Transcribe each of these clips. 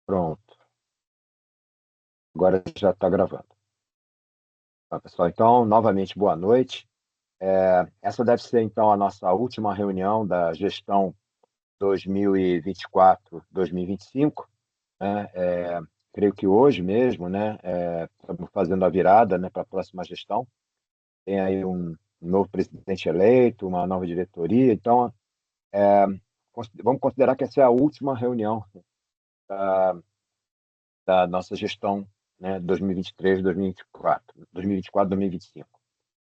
Pronto, agora já está gravando. Tá, pessoal, então, novamente, boa noite. Essa deve ser, então, a nossa última reunião da gestão 2024-2025, né? Creio que hoje mesmo, né, estamos fazendo a virada, né, para a próxima gestão. Tem aí um novo presidente eleito, uma nova diretoria, então, vamos considerar que essa é a última reunião da nossa gestão, né, 2023, 2024, 2024, 2025.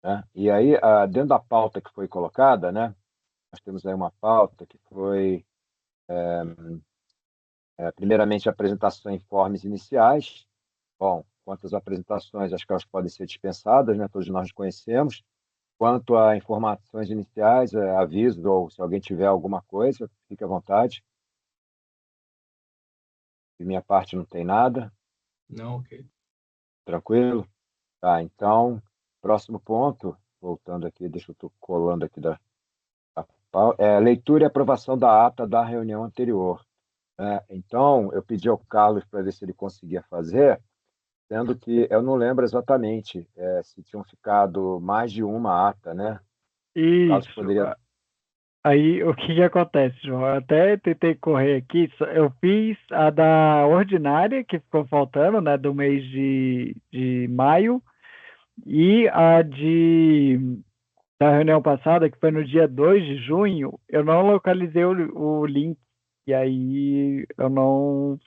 Né? E aí, dentro da pauta que foi colocada, né, nós temos aí uma pauta que foi, primeiramente, a apresentação em informes iniciais. Bom, quanto às apresentações, acho que elas podem ser dispensadas, né, todos nós conhecemos. Quanto a informações iniciais, aviso, ou se alguém tiver alguma coisa, fique à vontade. De minha parte, não tem nada. Não, ok. Tranquilo? Tá, então, próximo ponto, voltando aqui, deixa eu estou colando aqui leitura e aprovação da ata da reunião anterior. Né? Então, eu pedi ao Carlos para ver se ele conseguia fazer, sendo que eu não lembro exatamente se tinham ficado mais de uma ata, né? O Carlos Isso. poderia. Aí, o que que acontece, João? Eu até tentei correr aqui, eu fiz a da ordinária, que ficou faltando, né, do mês de maio, e a da reunião passada, que foi no dia 2 de junho, eu não localizei o link, e aí eu não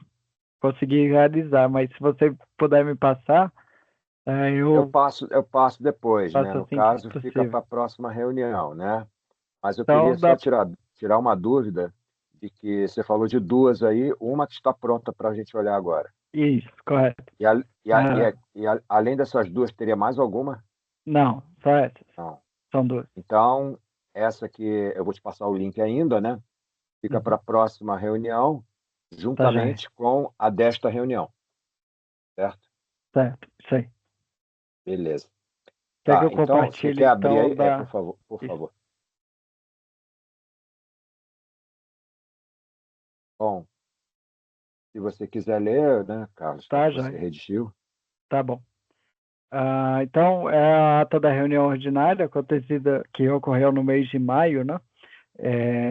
consegui realizar, mas se você puder me passar, Eu eu passo depois, né? faço No assim que caso, fica possível. para a próxima reunião, né? Mas eu queria Então, só tirar uma dúvida de que você falou de duas aí, uma que está pronta para a gente olhar agora. isso, correto. E, a- e, a- e, Ah, a- e a- além dessas duas, teria mais alguma? não, só essas, Não. são duas. Então, essa que eu vou te passar o link ainda, né? Fica para Uhum. a próxima reunião, Tá, já. juntamente com a desta reunião, certo? Certo, isso aí. Beleza. Quer que Tá, eu então, você compartilhe, quer abrir então, aí? Por favor, por Isso. favor. Bom, se você quiser ler, né, Carlos, já que Tá, você já. redigiu. Tá bom. Então, é a ata da reunião ordinária acontecida, que ocorreu no mês de maio, né?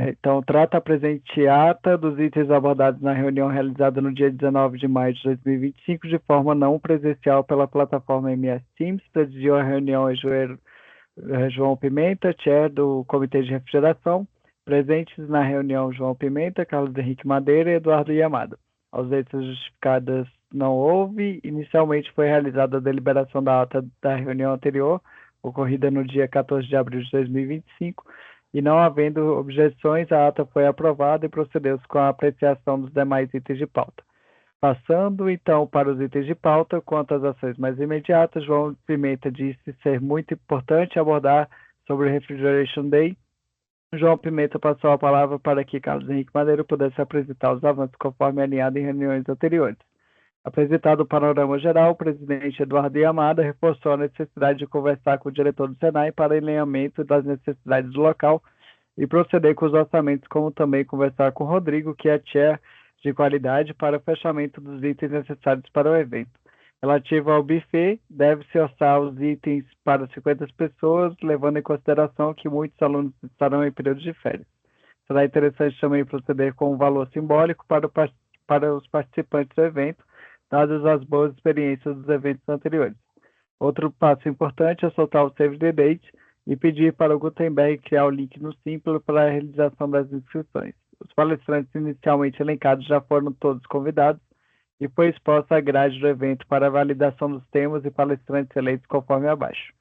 Então, trata a presente ata dos itens abordados na reunião realizada no dia 19 de maio de 2025, de forma não presencial pela plataforma MS Teams. Presidiu a reunião João Pimenta, chair do Comitê de Refrigeração. Presentes na reunião João Pimenta, Carlos Henrique Madeira e Eduardo Yamada. Ausências justificadas não houve. Inicialmente foi realizada a deliberação da ata da reunião anterior, ocorrida no dia 14 de abril de 2025, e não havendo objeções, a ata foi aprovada e procedeu-se com a apreciação dos demais itens de pauta. Passando então para os itens de pauta, quanto às ações mais imediatas, João Pimenta disse ser muito importante abordar sobre o Refrigeration Day. João Pimenta passou a palavra para que Carlos Henrique Madeira pudesse apresentar os avanços conforme alinhado em reuniões anteriores. Apresentado o panorama geral, o presidente Eduardo Yamada reforçou a necessidade de conversar com o diretor do Senai para alinhamento das necessidades do local e proceder com os orçamentos, como também conversar com o Rodrigo, que é chair de qualidade, para o fechamento dos itens necessários para o evento. Relativo ao buffet, deve-se orçar os itens para 50 pessoas, levando em consideração que muitos alunos estarão em período de férias. Será interessante também proceder com um valor simbólico para os participantes do evento, dadas as boas experiências dos eventos anteriores. Outro passo importante é soltar o Save the Date e pedir para o Gutenberg criar o link no Simpla para a realização das inscrições. Os palestrantes inicialmente elencados já foram todos convidados e foi exposta a grade do evento para a validação dos temas e palestrantes eleitos conforme abaixo.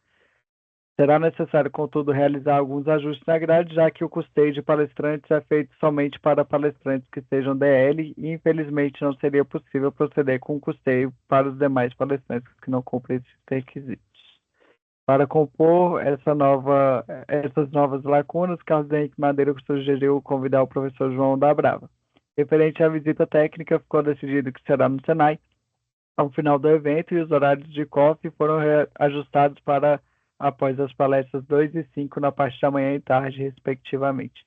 Será necessário, contudo, realizar alguns ajustes na grade, já que o custeio de palestrantes é feito somente para palestrantes que sejam DL e, infelizmente, não seria possível proceder com o custeio para os demais palestrantes que não cumprem esses requisitos. Para compor essas novas lacunas, Carlos Henrique Madeira sugeriu convidar o professor João da Brava. Referente à visita técnica, ficou decidido que será no Senai, ao final do evento, e os horários de coffee foram ajustados para após as palestras 2 e 5 na parte da manhã e tarde, respectivamente.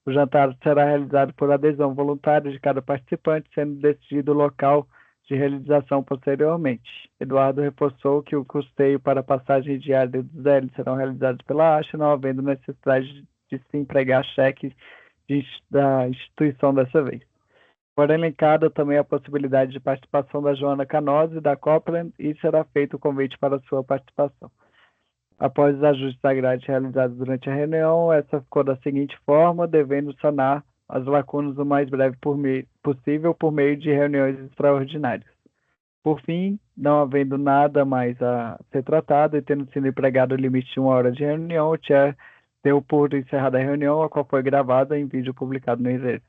O jantar será realizado por adesão voluntária de cada participante, sendo decidido o local de realização posteriormente. Eduardo reforçou que o custeio para a passagem diária dos L serão realizados pela ASH, não havendo necessidade de se empregar cheques da instituição dessa vez. Foi elencada também a possibilidade de participação da Joana Canosa e da Copland e será feito o convite para sua participação. Após os ajustes da grade realizados durante a reunião, essa ficou da seguinte forma, devendo sanar as lacunas o mais breve possível por meio de reuniões extraordinárias. Por fim, não havendo nada mais a ser tratado e tendo sido empregado o limite de 1 hora de reunião, o Chair deu por encerrada a reunião, a qual foi gravada em vídeo publicado no endereço.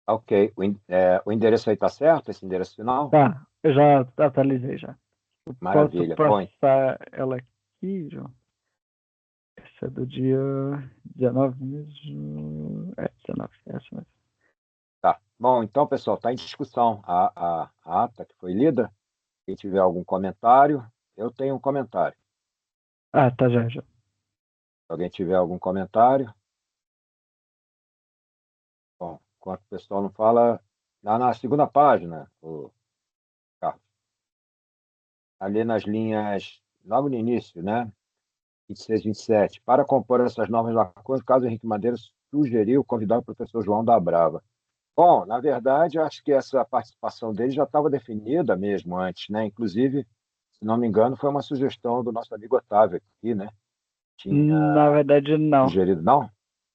Ok. O endereço aí está certo, esse endereço final? Tá, eu já atualizei já. Eu Maravilha. posso passar ela aqui, João? Essa é do dia 19 mesmo. 19, essa mesmo. Tá. Bom, então, pessoal, está em discussão a ata que foi lida. Quem tiver algum comentário, eu tenho um comentário. Tá, já. Se alguém tiver algum comentário. Bom, enquanto o pessoal não fala, lá na segunda página, Carlos, ali nas linhas, logo no início, né? 26, 27. Para compor essas novas lacunas, o caso Henrique Madeira sugeriu convidar o professor João da Brava. Bom, na verdade, acho que essa participação dele já estava definida mesmo antes, né? Inclusive, se não me engano, foi uma sugestão do nosso amigo Otávio aqui, né? Na Tinha verdade, não. sugerido, não?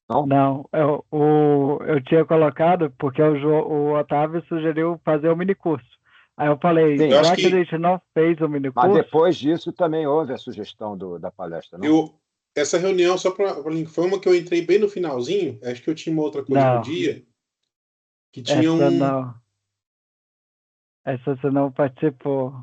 Não? Não, eu tinha colocado porque o Otávio sugeriu fazer o minicurso. Aí eu falei, Sim, Eu acho já que a que gente não fez o mas minicurso, depois disso também houve a sugestão da palestra, não? essa reunião, só para foi uma que eu entrei bem no finalzinho. Acho que eu tinha uma outra coisa no não, dia, que tinha essa um. não. Essa você não participou,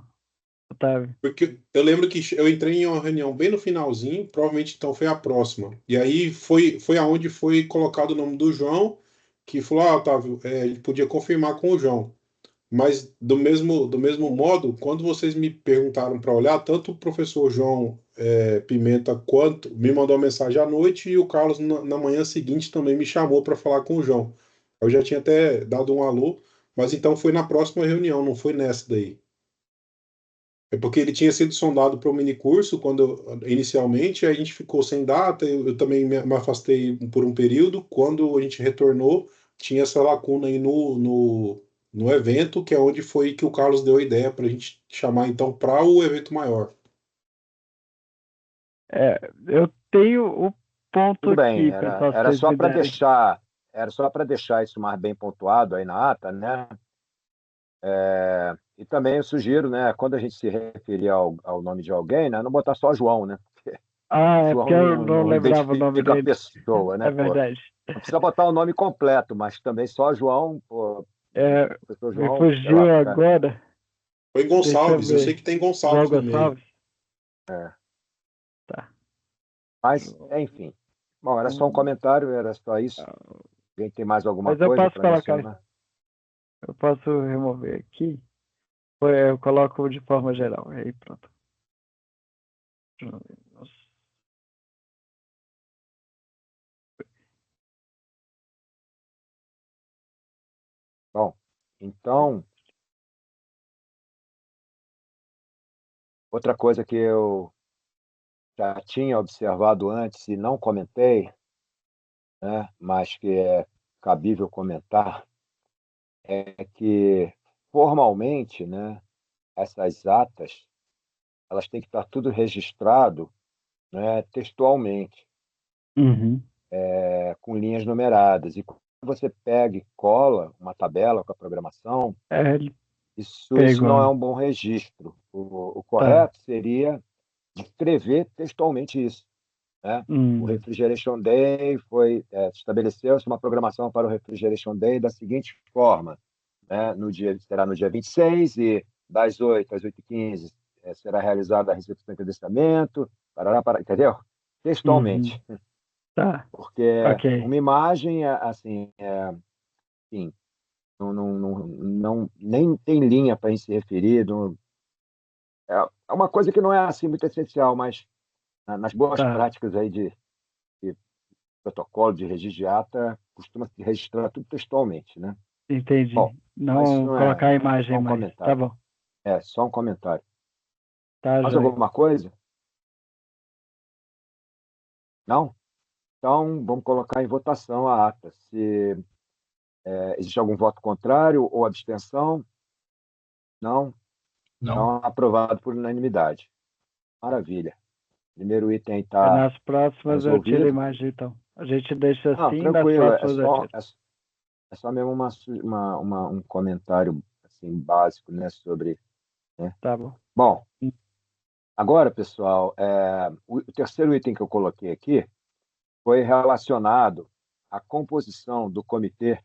Otávio. Porque eu lembro que eu entrei em uma reunião bem no finalzinho, provavelmente então foi a próxima. E aí foi aonde foi colocado o nome do João, que falou, Otávio, ele podia confirmar com o João. Mas do mesmo modo, quando vocês me perguntaram para olhar, tanto o professor João Pimenta quanto me mandou uma mensagem à noite e o Carlos na manhã seguinte também me chamou para falar com o João. Eu já tinha até dado um alô, mas então foi na próxima reunião, não foi nessa daí. É porque ele tinha sido sondado para o minicurso inicialmente, a gente ficou sem data, eu também me afastei por um período. Quando a gente retornou, tinha essa lacuna aí no evento, que é onde foi que o Carlos deu a ideia para a gente chamar então para o evento maior. Eu tenho o ponto Tudo bem, aqui, pessoal, se vocês me derem. era só para deixar isso mais bem pontuado aí na ata, né? E também eu sugiro, né, quando a gente se referir ao nome de alguém, né, não botar só João, né? É porque João eu não, não não lembrava o nome identifica a dele. pessoa, né? É Pô, verdade. não precisa botar o nome completo, mas também só João, pô, professor Me João, sei lá, fugiu cara. agora. Foi em Deixa eu Gonçalves, eu sei ver. que tem João Gonçalves no e-mail. Gonçalves? Tá. Mas, enfim. Bom, era só um comentário, era só isso. Alguém tem mais alguma Mas eu coisa posso para colocar. mencionar? Eu posso remover aqui. Eu coloco de forma geral. Aí pronto. Nossa. Bom, então, outra coisa que eu já tinha observado antes e não comentei, né, mas que é cabível comentar, é que formalmente, né, essas atas, elas têm que estar tudo registrado, né, textualmente, Uhum. com linhas numeradas. E quando você pega e cola uma tabela com a programação, Ele isso pegou, não é né? um bom registro. O Tá. correto seria descrever textualmente isso, né? O Hum. Refrigeration Day estabeleceu-se uma programação para o Refrigeration Day da seguinte forma, né? Será no dia 26 e das 8 às 8h15 será realizada a recepção e credenciamento, entendeu? Uhum. Textualmente, Tá. porque Ok. uma imagem, assim, enfim, nem tem linha para se referir, é uma coisa que não é assim muito essencial, mas nas boas Tá. práticas aí de protocolo de registro de ata costuma se registrar tudo textualmente, né? Entendi. Bom, mas isso Não não colocar a é imagem só um mais. Tá comentário. bom. É só um comentário. Tá, Mais joia. alguma coisa? Não? Então, vamos colocar em votação a ata. Se existe algum voto contrário ou abstenção? Não? Não. Então, aprovado por unanimidade. Maravilha. Primeiro item Aí está nas próximas eu tiro a resolvido. imagem, então. A gente deixa Não, assim, nas tranquilo. próximas eu tiro. É só mesmo um comentário assim, básico, né, sobre, né? Tá bom. Bom, agora, pessoal, o terceiro item que eu coloquei aqui foi relacionado à composição do comitê,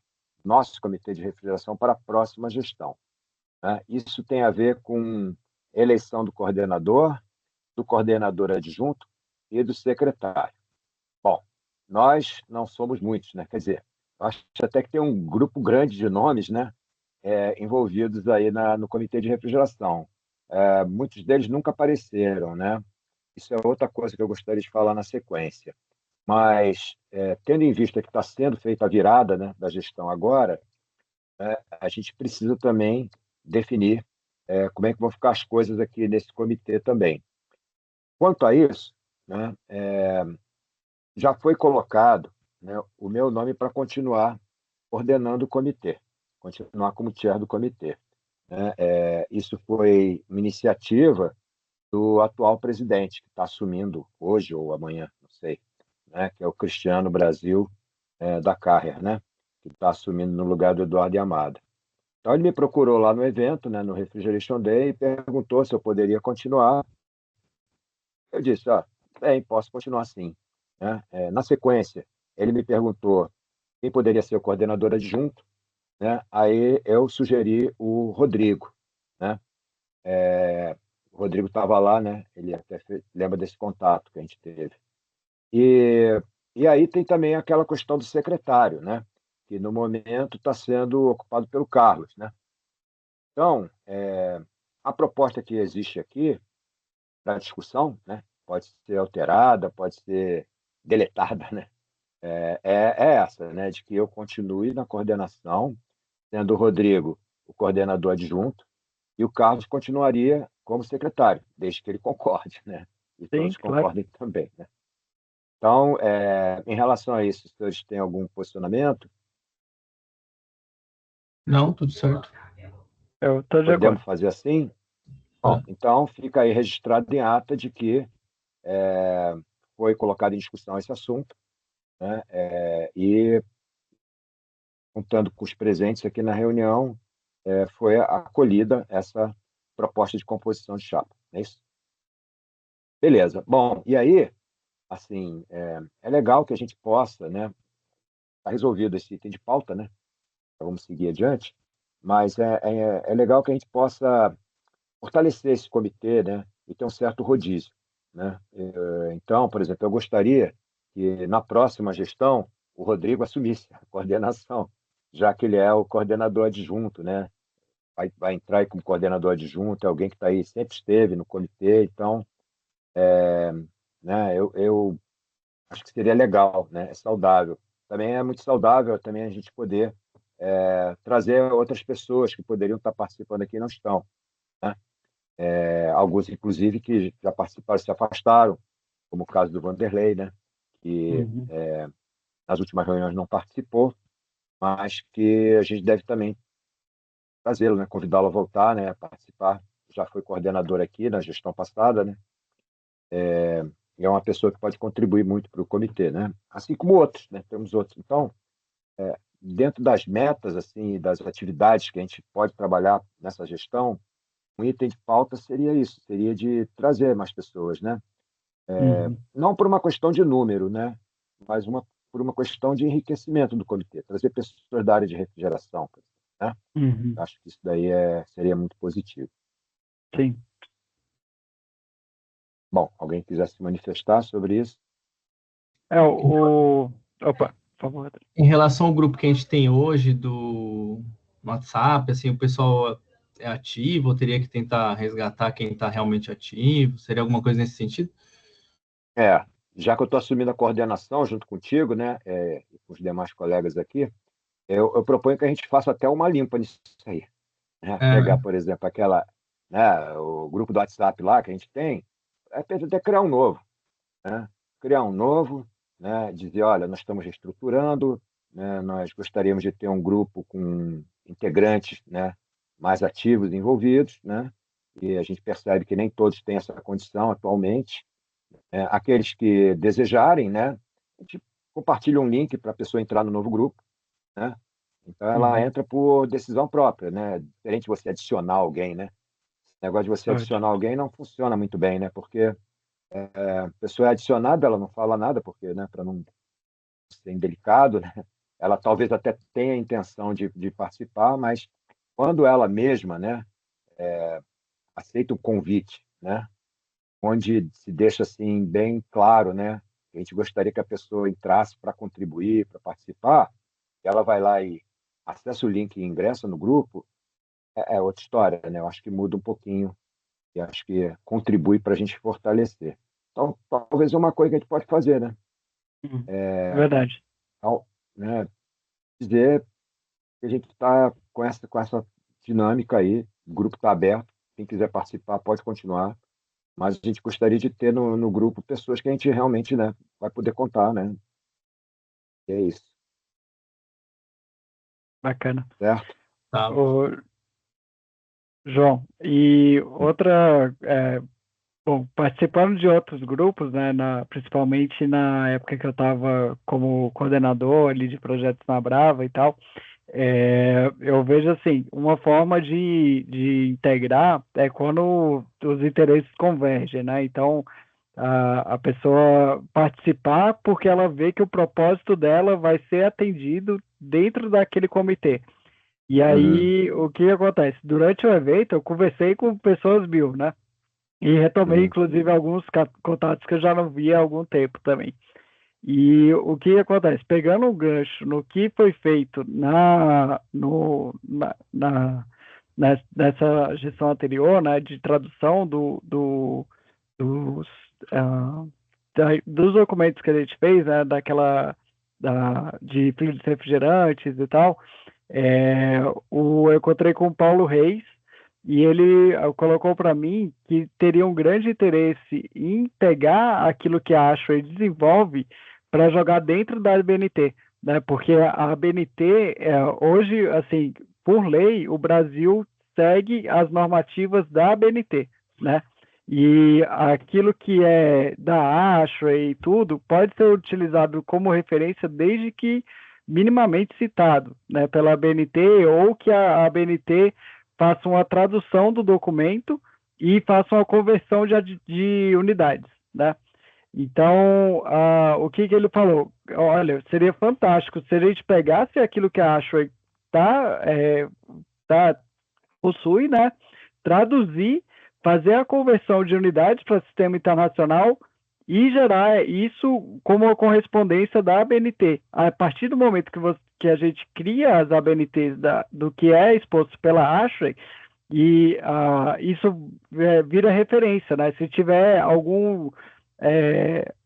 nosso comitê de refrigeração para a próxima gestão, né? Isso tem a ver com eleição do coordenador adjunto e do secretário. Bom, nós não somos muitos, né? Quer dizer, eu acho até que tem um grupo grande de nomes, né, envolvidos aí no comitê de refrigeração. Muitos deles nunca apareceram, né? Isso é outra coisa que eu gostaria de falar na sequência. Mas, tendo em vista que está sendo feita a virada, né, da gestão agora, a gente precisa também definir como é que vão ficar as coisas aqui nesse comitê também. Quanto a isso, né, já foi colocado, né, o meu nome para continuar coordenando o comitê, continuar como chair do comitê, né? Isso foi uma iniciativa do atual presidente, que está assumindo hoje ou amanhã, não sei, né, que é o Cristiano Brasil da Carrier, né, que está assumindo no lugar do Eduardo Yamada. Então, ele me procurou lá no evento, né, no Refrigeration Day, e perguntou se eu poderia continuar. Eu disse, bem, posso continuar sim, né? Na sequência, ele me perguntou quem poderia ser o coordenador adjunto, né? Aí eu sugeri o Rodrigo, né? O Rodrigo estava lá, né? Ele até lembra desse contato que a gente teve. E aí tem também aquela questão do secretário, né? Que no momento está sendo ocupado pelo Carlos, né? Então, a proposta que existe aqui para discussão, né? Pode ser alterada, pode ser deletada, né? É essa, né? De que eu continue na coordenação, sendo o Rodrigo o coordenador adjunto, e o Carlos continuaria como secretário, desde que ele concorde, né? E Sim, todos claro. concordem também, né? Então, em relação a isso, os senhores têm algum posicionamento? Não, tudo certo. Eu tô de Podemos acordo. fazer assim? Bom, então fica aí registrado em ata de que foi colocado em discussão esse assunto, né? E, contando com os presentes aqui na reunião, foi acolhida essa proposta de composição de chapa. É isso? Beleza. Bom, e aí, assim, é legal que a gente possa, né? Está resolvido esse item de pauta, né? Então, vamos seguir adiante. Mas é legal que a gente possa fortalecer esse comitê, né? E ter um certo rodízio, né? Então, por exemplo, eu gostaria que na próxima gestão o Rodrigo assumisse a coordenação, já que ele é o coordenador adjunto, né? Vai entrar aí como coordenador adjunto, é alguém que está aí, sempre esteve no comitê, então, né? Eu acho que seria legal, né? É saudável. Também é muito saudável também a gente poder trazer outras pessoas que poderiam estar participando aqui e não estão, né? Alguns, inclusive, que já participaram, se afastaram, como o caso do Vanderlei, né? Que Uhum. nas últimas reuniões não participou, mas que a gente deve também trazê-lo, né? Convidá-lo a voltar, né? A participar. Já foi coordenador aqui na gestão passada, né? E é uma pessoa que pode contribuir muito para o comitê, né? Assim como outros, né? Temos outros. Então, dentro das metas, assim, das atividades que a gente pode trabalhar nessa gestão, um item de pauta seria isso, seria de trazer mais pessoas, né? Uhum. Não por uma questão de número, né? Mas por uma questão de enriquecimento do comitê, trazer pessoas da área de refrigeração, né? Uhum. Acho que isso daí seria muito positivo. Sim. Bom, alguém quiser se manifestar sobre isso? Opa, por favor. Rodrigo. Em relação ao grupo que a gente tem hoje do WhatsApp, assim, o pessoal é ativo, ou teria que tentar resgatar quem está realmente ativo? Seria alguma coisa nesse sentido? já que eu estou assumindo a coordenação junto contigo, né, e com os demais colegas aqui, eu proponho que a gente faça até uma limpa nisso aí, né? Pegar, É, por exemplo, né, o grupo do WhatsApp lá que a gente tem, até criar um novo, né? Criar um novo, né? Dizer, olha, nós estamos reestruturando, né? Nós gostaríamos de ter um grupo com integrantes, né, mais ativos envolvidos, né? E a gente percebe que nem todos têm essa condição atualmente. Aqueles que desejarem, né? A gente compartilha um link para a pessoa entrar no novo grupo, né? Então ela Uhum. entra por decisão própria, né? Diferente de você adicionar alguém, né? Esse negócio de você Ótimo. adicionar alguém não funciona muito bem, né? Porque a pessoa é adicionada, ela não fala nada, porque, né, para não ser indelicado, né? Ela talvez até tenha a intenção de participar, mas quando ela mesma, né, aceita o convite, né, onde se deixa assim bem claro, né, que a gente gostaria que a pessoa entrasse para contribuir, para participar, e ela vai lá e acessa o link e ingressa no grupo, é outra história, né? Eu acho que muda um pouquinho e acho que contribui para a gente fortalecer. Então, talvez uma coisa que a gente pode fazer, né? Uhum. Verdade. Ao, né, dizer que a gente está com essa dinâmica aí, o grupo está aberto, quem quiser participar pode continuar, mas a gente gostaria de ter no grupo pessoas que a gente realmente, né, vai poder contar, né? E é isso, Bacana. certo? tá. Ô, João, e outra, bom, participando de outros grupos, né, principalmente na época que eu estava como coordenador ali de projetos na Brava e tal, eu vejo assim, uma forma de integrar é quando os interesses convergem, né? Então, a pessoa participar porque ela vê que o propósito dela vai ser atendido dentro daquele comitê. E Uhum, aí, o que acontece? Durante o evento, eu conversei com pessoas mil, né? E retomei, uhum, inclusive, alguns contatos que eu já não via há algum tempo também. E o que acontece? Pegando um gancho no que foi feito nessa gestão anterior, né, de tradução dos, ah, dos documentos que a gente fez, né, de filhos refrigerantes e tal, eu encontrei com o Paulo Reis e ele colocou para mim que teria um grande interesse em pegar aquilo que a Ashway desenvolve para jogar dentro da ABNT, né? Porque a ABNT, hoje, assim, por lei, o Brasil segue as normativas da ABNT, né? E aquilo que é da Ashway e tudo pode ser utilizado como referência desde que minimamente citado, né, pela ABNT ou que a ABNT faça uma tradução do documento e faça uma conversão de unidades, né? Então, o que ele falou? Olha, seria fantástico se a gente pegasse aquilo que a Ashway tá, tá, possui, né? Traduzir, fazer a conversão de unidades para o sistema internacional e gerar isso como uma correspondência da ABNT. A partir do momento que a gente cria as ABNTs do que é exposto pela Ashway, e isso vira referência, né? Se tiver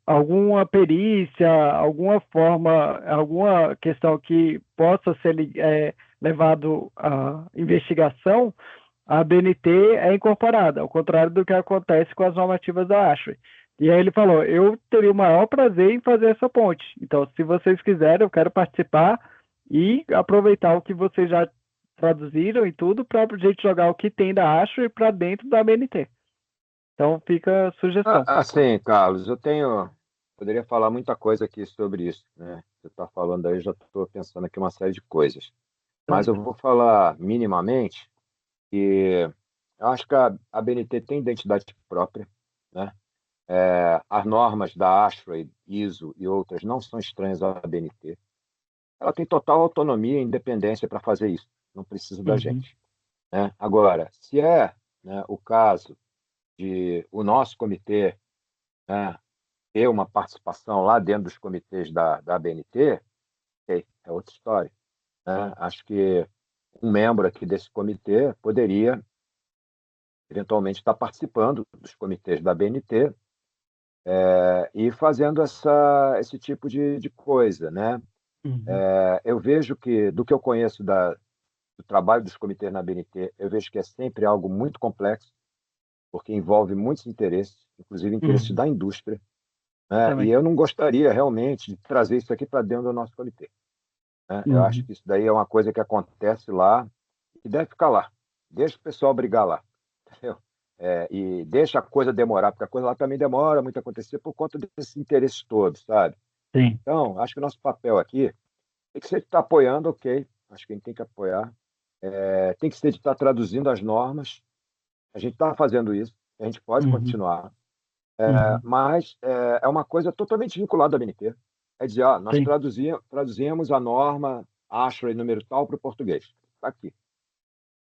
alguma perícia, alguma forma, alguma questão que possa ser levado à investigação, a BNT é incorporada, ao contrário do que acontece com as normativas da ASHRAE. E aí ele falou, eu teria o maior prazer em fazer essa ponte. Então, se vocês quiserem, eu quero participar e aproveitar o que vocês já traduziram e tudo para a gente jogar o que tem da ASHRAE para dentro da BNT. Então, fica a sugestão. Assim, Carlos, poderia falar muita coisa aqui sobre isso, né? Você está falando aí, eu já estou pensando aqui uma série de coisas. Mas eu Certo. vou falar minimamente que eu acho que a BNT tem identidade própria, né? As normas da ASHRAE, ISO e outras não são estranhas à BNT. Ela tem total autonomia e independência para fazer isso, não precisa da Uhum. gente, né? Agora, se né, o caso de o nosso comitê, né, ter uma participação lá dentro dos comitês da ABNT, ok, é outra história, né? Acho que um membro aqui desse comitê poderia, eventualmente, estar participando dos comitês da ABNT e fazendo esse tipo de coisa, né? Uhum. Eu vejo que, do que eu conheço do trabalho dos comitês na BNT, eu vejo que é sempre algo muito complexo, porque envolve muitos interesses, inclusive interesses Uhum. da indústria, né? E Também. eu não gostaria realmente de trazer isso aqui para dentro do nosso comitê, né? Eu acho Uhum. que isso daí é uma coisa que acontece lá e deve ficar lá. Deixa o pessoal brigar lá, entendeu? E deixa a coisa demorar, porque a coisa lá também demora muito a acontecer por conta desses interesses todos, sabe? Sim. Então, acho que o nosso papel aqui tem que ser de estar apoiando, ok. Acho que a gente tem que apoiar. Tem que ser de estar traduzindo as normas. A gente está fazendo isso. A gente pode Uhum. continuar. Uhum. Mas é uma coisa totalmente vinculada à BNT. É dizer, nós Sim. traduzimos a norma ASHRAE número tal para o português. Está aqui.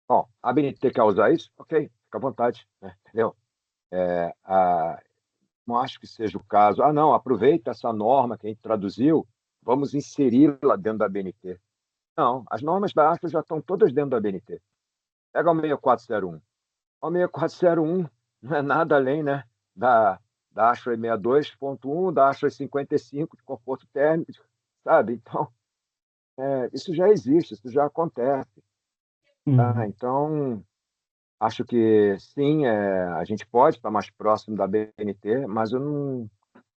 Bom, a BNT quer usar isso? Ok, fica à vontade, né? Entendeu? Não acho que seja o caso. Não, aproveita essa norma que a gente traduziu, vamos inseri-la dentro da BNT. Não, as normas da ASHRAE já estão todas dentro da BNT. Pega o 6401. O 6401 não é nada além, né, da ASHRAE 62.1, da ASHRAE 55 de conforto térmico, sabe? Então, isso já existe, isso já acontece. Tá? Uhum. Então, acho que sim, a gente pode estar mais próximo da BNT, mas eu não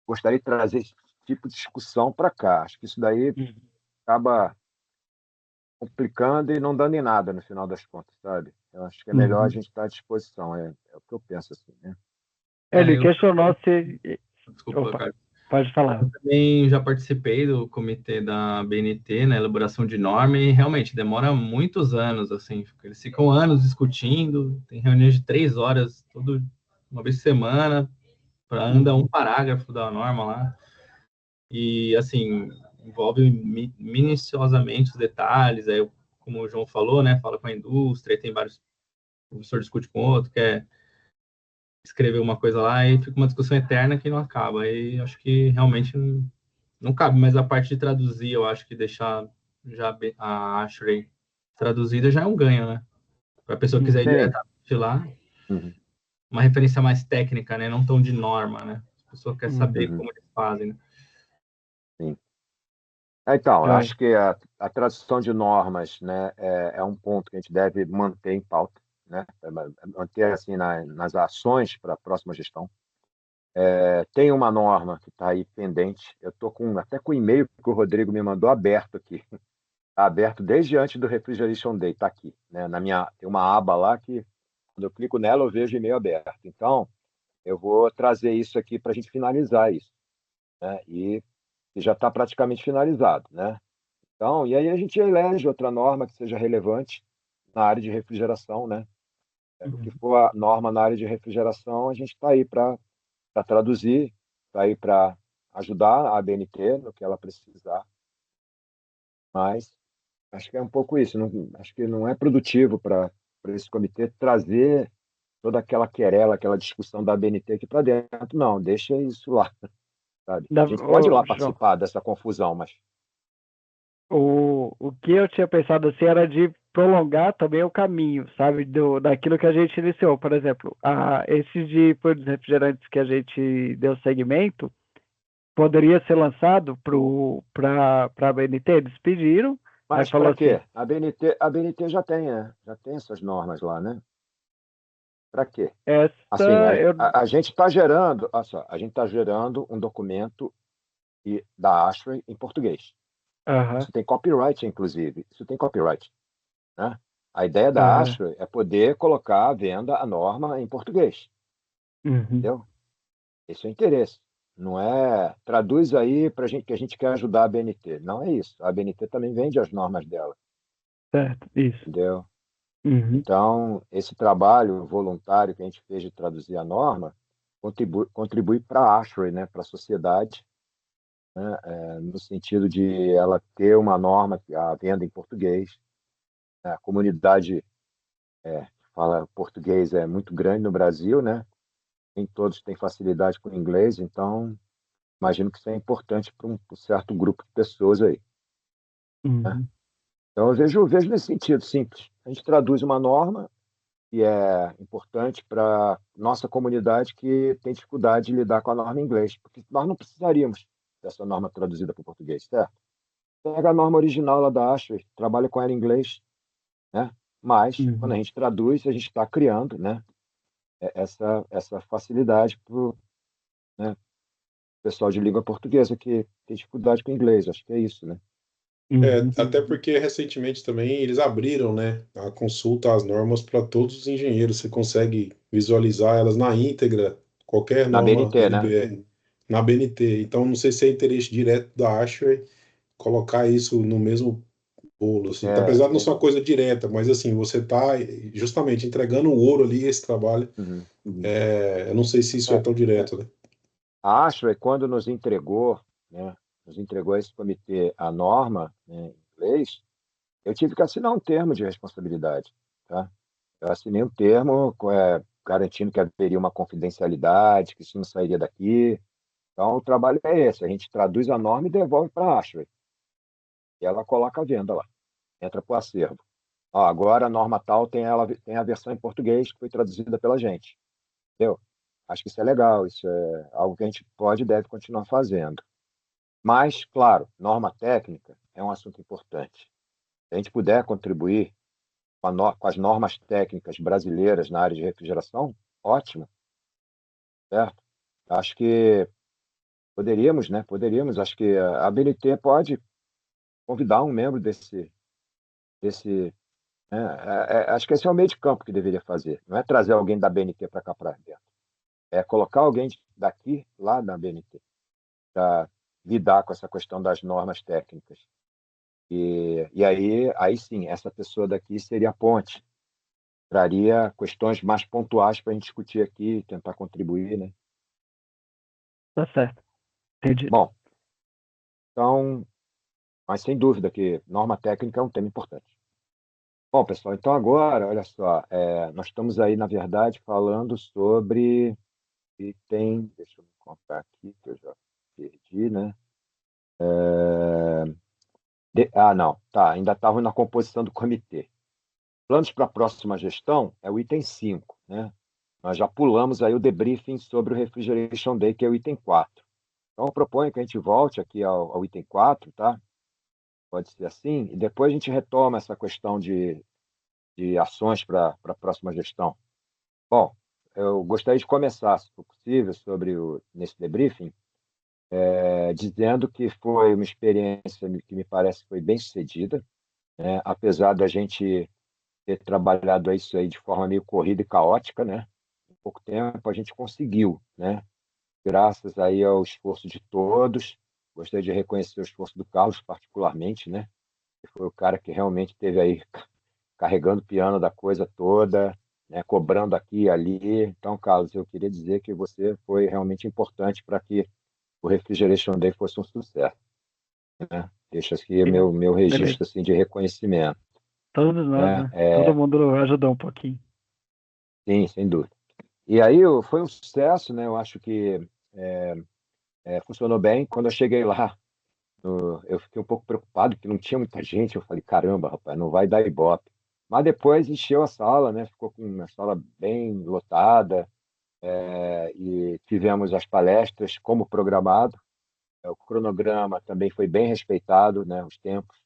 gostaria de trazer esse tipo de discussão para cá. Acho que isso daí Uhum. acaba complicando e não dando em nada no final das contas, sabe? Eu acho que é melhor a Uhum. gente estar à disposição, é o que eu penso assim, né? Ele Eu, questionou se. desculpa, Opa, cara. pode falar. Eu também já participei do comitê da BNT, na elaboração de norma, e realmente demora muitos anos, assim, eles ficam anos discutindo, tem reuniões de 3 horas, uma vez por semana, para anda um Uhum. parágrafo da norma lá, e, assim, envolve minuciosamente os detalhes, aí, como o João falou, né, fala com a indústria, tem vários, o professor discute com o outro, quer escrever uma coisa lá, e fica uma discussão eterna que não acaba, aí acho que realmente não cabe, mas a parte de traduzir, eu acho que deixar já a Ashley traduzida já é um ganho, né? Para a pessoa que quiser ir Sim. diretamente lá, Uhum. uma referência mais técnica, né? Não tão de norma, né? A pessoa quer saber Uhum. como eles fazem, né? Sim. Então, eu Joia. acho que a tradução de normas, né, é um ponto que a gente deve manter em pauta, né? Manter assim nas ações para a próxima gestão. Tem uma norma que está aí pendente. Eu estou até com o e-mail que o Rodrigo me mandou aberto aqui. Está aberto desde antes do Refrigeration Day, está aqui, né? Tem uma aba lá que, quando eu clico nela, eu vejo e-mail aberto. Então, eu vou trazer isso aqui para a gente finalizar isso, né? E já está praticamente finalizado, né? Então, e aí a gente elege outra norma que seja relevante na área de refrigeração, né? O que Uhum. for a norma na área de refrigeração, a gente está aí para traduzir, está aí para ajudar a ABNT no que ela precisar, mas acho que é um pouco isso. Acho que não é produtivo para esse comitê trazer toda aquela querela, aquela discussão da ABNT aqui para dentro. Não, deixa isso lá, sabe? A gente pode ir lá João, participar dessa confusão, mas o que eu tinha pensado assim era de prolongar também o caminho, sabe, daquilo que a gente iniciou. Por exemplo, esses de produtos refrigerantes que a gente deu segmento, poderia ser lançado para a BNT. Eles pediram, aí Mas falou para assim, quê? A BNT já tem, né? Já tem essas normas lá, né? Para quê? Assim, essa eu. a gente está gerando, olha só, a gente está gerando um documento da ASHRAE em português. Aham, Isso tem copyright, inclusive. Isso tem copyright, né? A ideia da aham, ASHRAE é poder colocar à venda a norma em português, uhum, entendeu? Esse é o interesse. Não é traduz aí para gente que a gente quer ajudar a BNT. Não é isso. A BNT também vende as normas dela, certo, isso. entendeu? Uhum, Então, esse trabalho voluntário que a gente fez de traduzir a norma contribui para a ASHRAE, né, para a sociedade, né, no sentido de ela ter uma norma à venda em português. A comunidade que fala português é muito grande no Brasil, né? Nem todos têm facilidade com o inglês, então imagino que isso é importante para um certo grupo de pessoas aí, né? uhum, Então eu vejo nesse sentido simples. A gente traduz uma norma, que é importante para nossa comunidade que tem dificuldade de lidar com a norma em inglês, porque nós não precisaríamos dessa norma traduzida para o português, certo? Pega a norma original lá da Ashway, trabalha com ela em inglês, né? Mas, quando a Uhum. gente traduz, a gente está criando, né, essa facilidade para o, né, pessoal de língua portuguesa que tem dificuldade com o inglês. Acho que é isso, né? Uhum. Até porque recentemente também eles abriram, né, a consulta às normas para todos os engenheiros. Você consegue visualizar elas na íntegra, qualquer Na norma BNT, né? NBR, na BNT. Então, não sei se é interesse direto da Ashway colocar isso no mesmo bolo, assim. É, Apesar de não ser uma coisa direta, mas assim, você está justamente entregando o ouro ali, esse trabalho. uhum. Eu não sei se isso é tão direto, né? A Ashway, quando nos entregou, né, nos entregou a esse comitê a norma, né, em inglês, eu tive que assinar um termo de responsabilidade, tá? Eu assinei um termo garantindo que haveria uma confidencialidade, que isso não sairia daqui. Então, o trabalho é esse: a gente traduz a norma e devolve para a Ashway. E ela coloca a venda lá, entra para o acervo. Ó, agora a norma tal tem a versão em português que foi traduzida pela gente. Entendeu? Acho que isso é legal, isso é algo que a gente pode e deve continuar fazendo. Mas, claro, norma técnica é um assunto importante. Se a gente puder contribuir com as normas técnicas brasileiras na área de refrigeração, ótimo, certo? Acho que poderíamos, né? Poderíamos, acho que a BNT pode convidar um membro desse, né? Acho que esse é o meio de campo que deveria fazer. Não é trazer alguém da BNT para cá para dentro. É colocar alguém daqui, lá na BNT, para lidar com essa questão das normas técnicas. E aí sim, essa pessoa daqui seria a ponte, traria questões mais pontuais para a gente discutir aqui, tentar contribuir, né? Tá certo. Entendi. Bom, então, mas sem dúvida que norma técnica é um tema importante. Bom, pessoal, então agora, olha só, nós estamos aí, na verdade, falando sobre item, deixa eu me contar aqui, que eu já perdi, né? Não, tá, ainda estava na composição do comitê. Planos para a próxima gestão é o item 5, né? Nós já pulamos aí o debriefing sobre o Refrigeration Day, que é o item 4. Então, eu proponho que a gente volte aqui ao item 4, tá? Pode ser assim, e depois a gente retoma essa questão de ações para a próxima gestão. Bom, eu gostaria de começar, se for possível, nesse debriefing, dizendo que foi uma experiência que me parece que foi bem sucedida, né? Apesar da gente ter trabalhado isso aí de forma meio corrida e caótica, né? Em pouco tempo a gente conseguiu, né? Graças aí ao esforço de todos. Gostaria de reconhecer o esforço do Carlos particularmente, né? Que foi o cara que realmente teve aí carregando o piano da coisa toda, né? Cobrando aqui e ali. Então, Carlos, eu queria dizer que você foi realmente importante para que o Refrigeration Day fosse um sucesso, né? Deixa aqui meu Beleza. registro assim de reconhecimento, Todos nós, né? né? Todo mundo ajudou um pouquinho. Sim, sem dúvida. E aí foi um sucesso, né? Eu acho que funcionou bem. Quando eu cheguei lá, eu fiquei um pouco preocupado, porque não tinha muita gente. Eu falei, caramba, rapaz, não vai dar ibope. Mas depois encheu a sala, né? Ficou com uma sala bem lotada, e tivemos as palestras como programado. O cronograma também foi bem respeitado, né? Os tempos,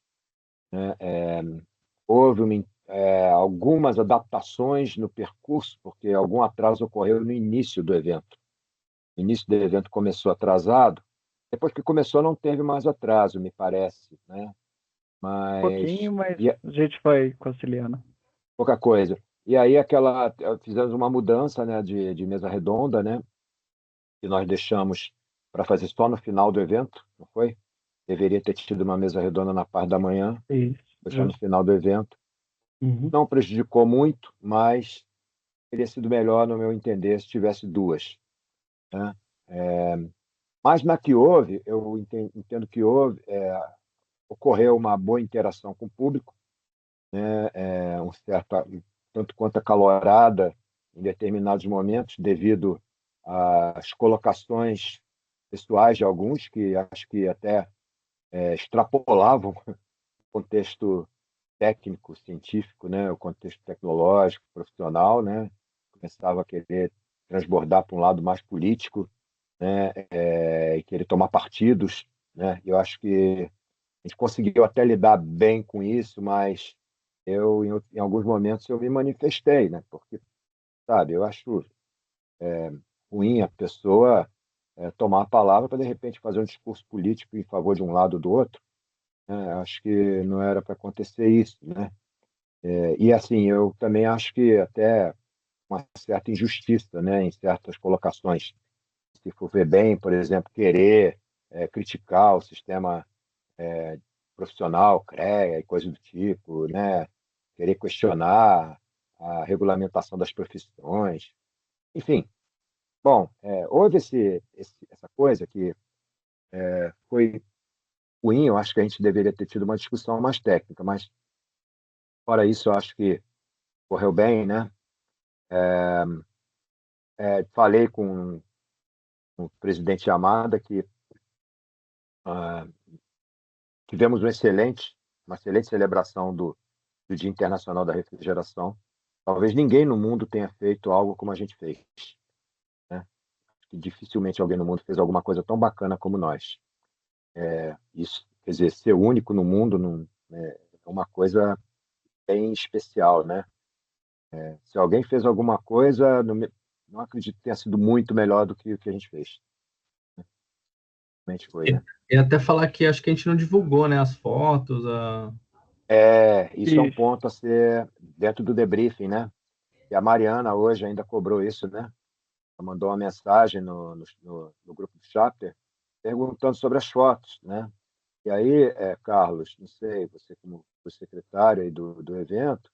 né? Houve algumas adaptações no percurso, porque algum atraso ocorreu no início do evento. O início do evento começou atrasado. Depois que começou, não teve mais atraso, me parece, né? Um pouquinho, Mas mas a gente vai conciliando. pouca coisa. E aí fizemos uma mudança, né, de mesa redonda, né, que nós deixamos para fazer só no final do evento, não foi? Deveria ter tido uma mesa redonda na parte da manhã, Isso, foi só no justo. final do evento. Uhum. Não prejudicou muito, mas teria sido melhor, no meu entender, se tivesse duas, né? Mas na que houve, eu entendo que ocorreu uma boa interação com o público, né? Tanto quanto acalorada em determinados momentos, devido às colocações pessoais de alguns, que acho que até extrapolavam o contexto técnico, científico, né, o contexto tecnológico, profissional, né, começava a querer transbordar para um lado mais político, né, e querer tomar partidos, né. Eu acho que a gente conseguiu até lidar bem com isso, mas em alguns momentos, eu me manifestei, né, porque, sabe, eu acho ruim a pessoa tomar a palavra para, de repente, fazer um discurso político em favor de um lado ou do outro, né. Acho que não era para acontecer isso, né. E assim, eu também acho que até uma certa injustiça, né, em certas colocações. Se for ver bem, por exemplo, querer criticar o sistema profissional, CREA e coisas do tipo, né, querer questionar a regulamentação das profissões, enfim. Bom, houve essa coisa que foi ruim. Eu acho que a gente deveria ter tido uma discussão mais técnica, mas fora isso, eu acho que correu bem, né? Falei com o presidente Yamada que ah, tivemos uma excelente celebração do Dia Internacional da Refrigeração. Talvez ninguém no mundo tenha feito algo como a gente fez, né? Que dificilmente alguém no mundo fez alguma coisa tão bacana como nós. Isso, quer dizer, ser único no mundo é uma coisa bem especial, né? Se alguém fez alguma coisa, não acredito que tenha sido muito melhor do que o que a gente fez. Realmente foi, E, né? e até falar que acho que a gente não divulgou, né, as fotos, Isso é um Isso. ponto a ser dentro do debriefing, né? E a Mariana hoje ainda cobrou isso, né? Ela mandou uma mensagem no grupo do Chapter perguntando sobre as fotos, né? E aí, Carlos, não sei, você como o secretário aí do evento,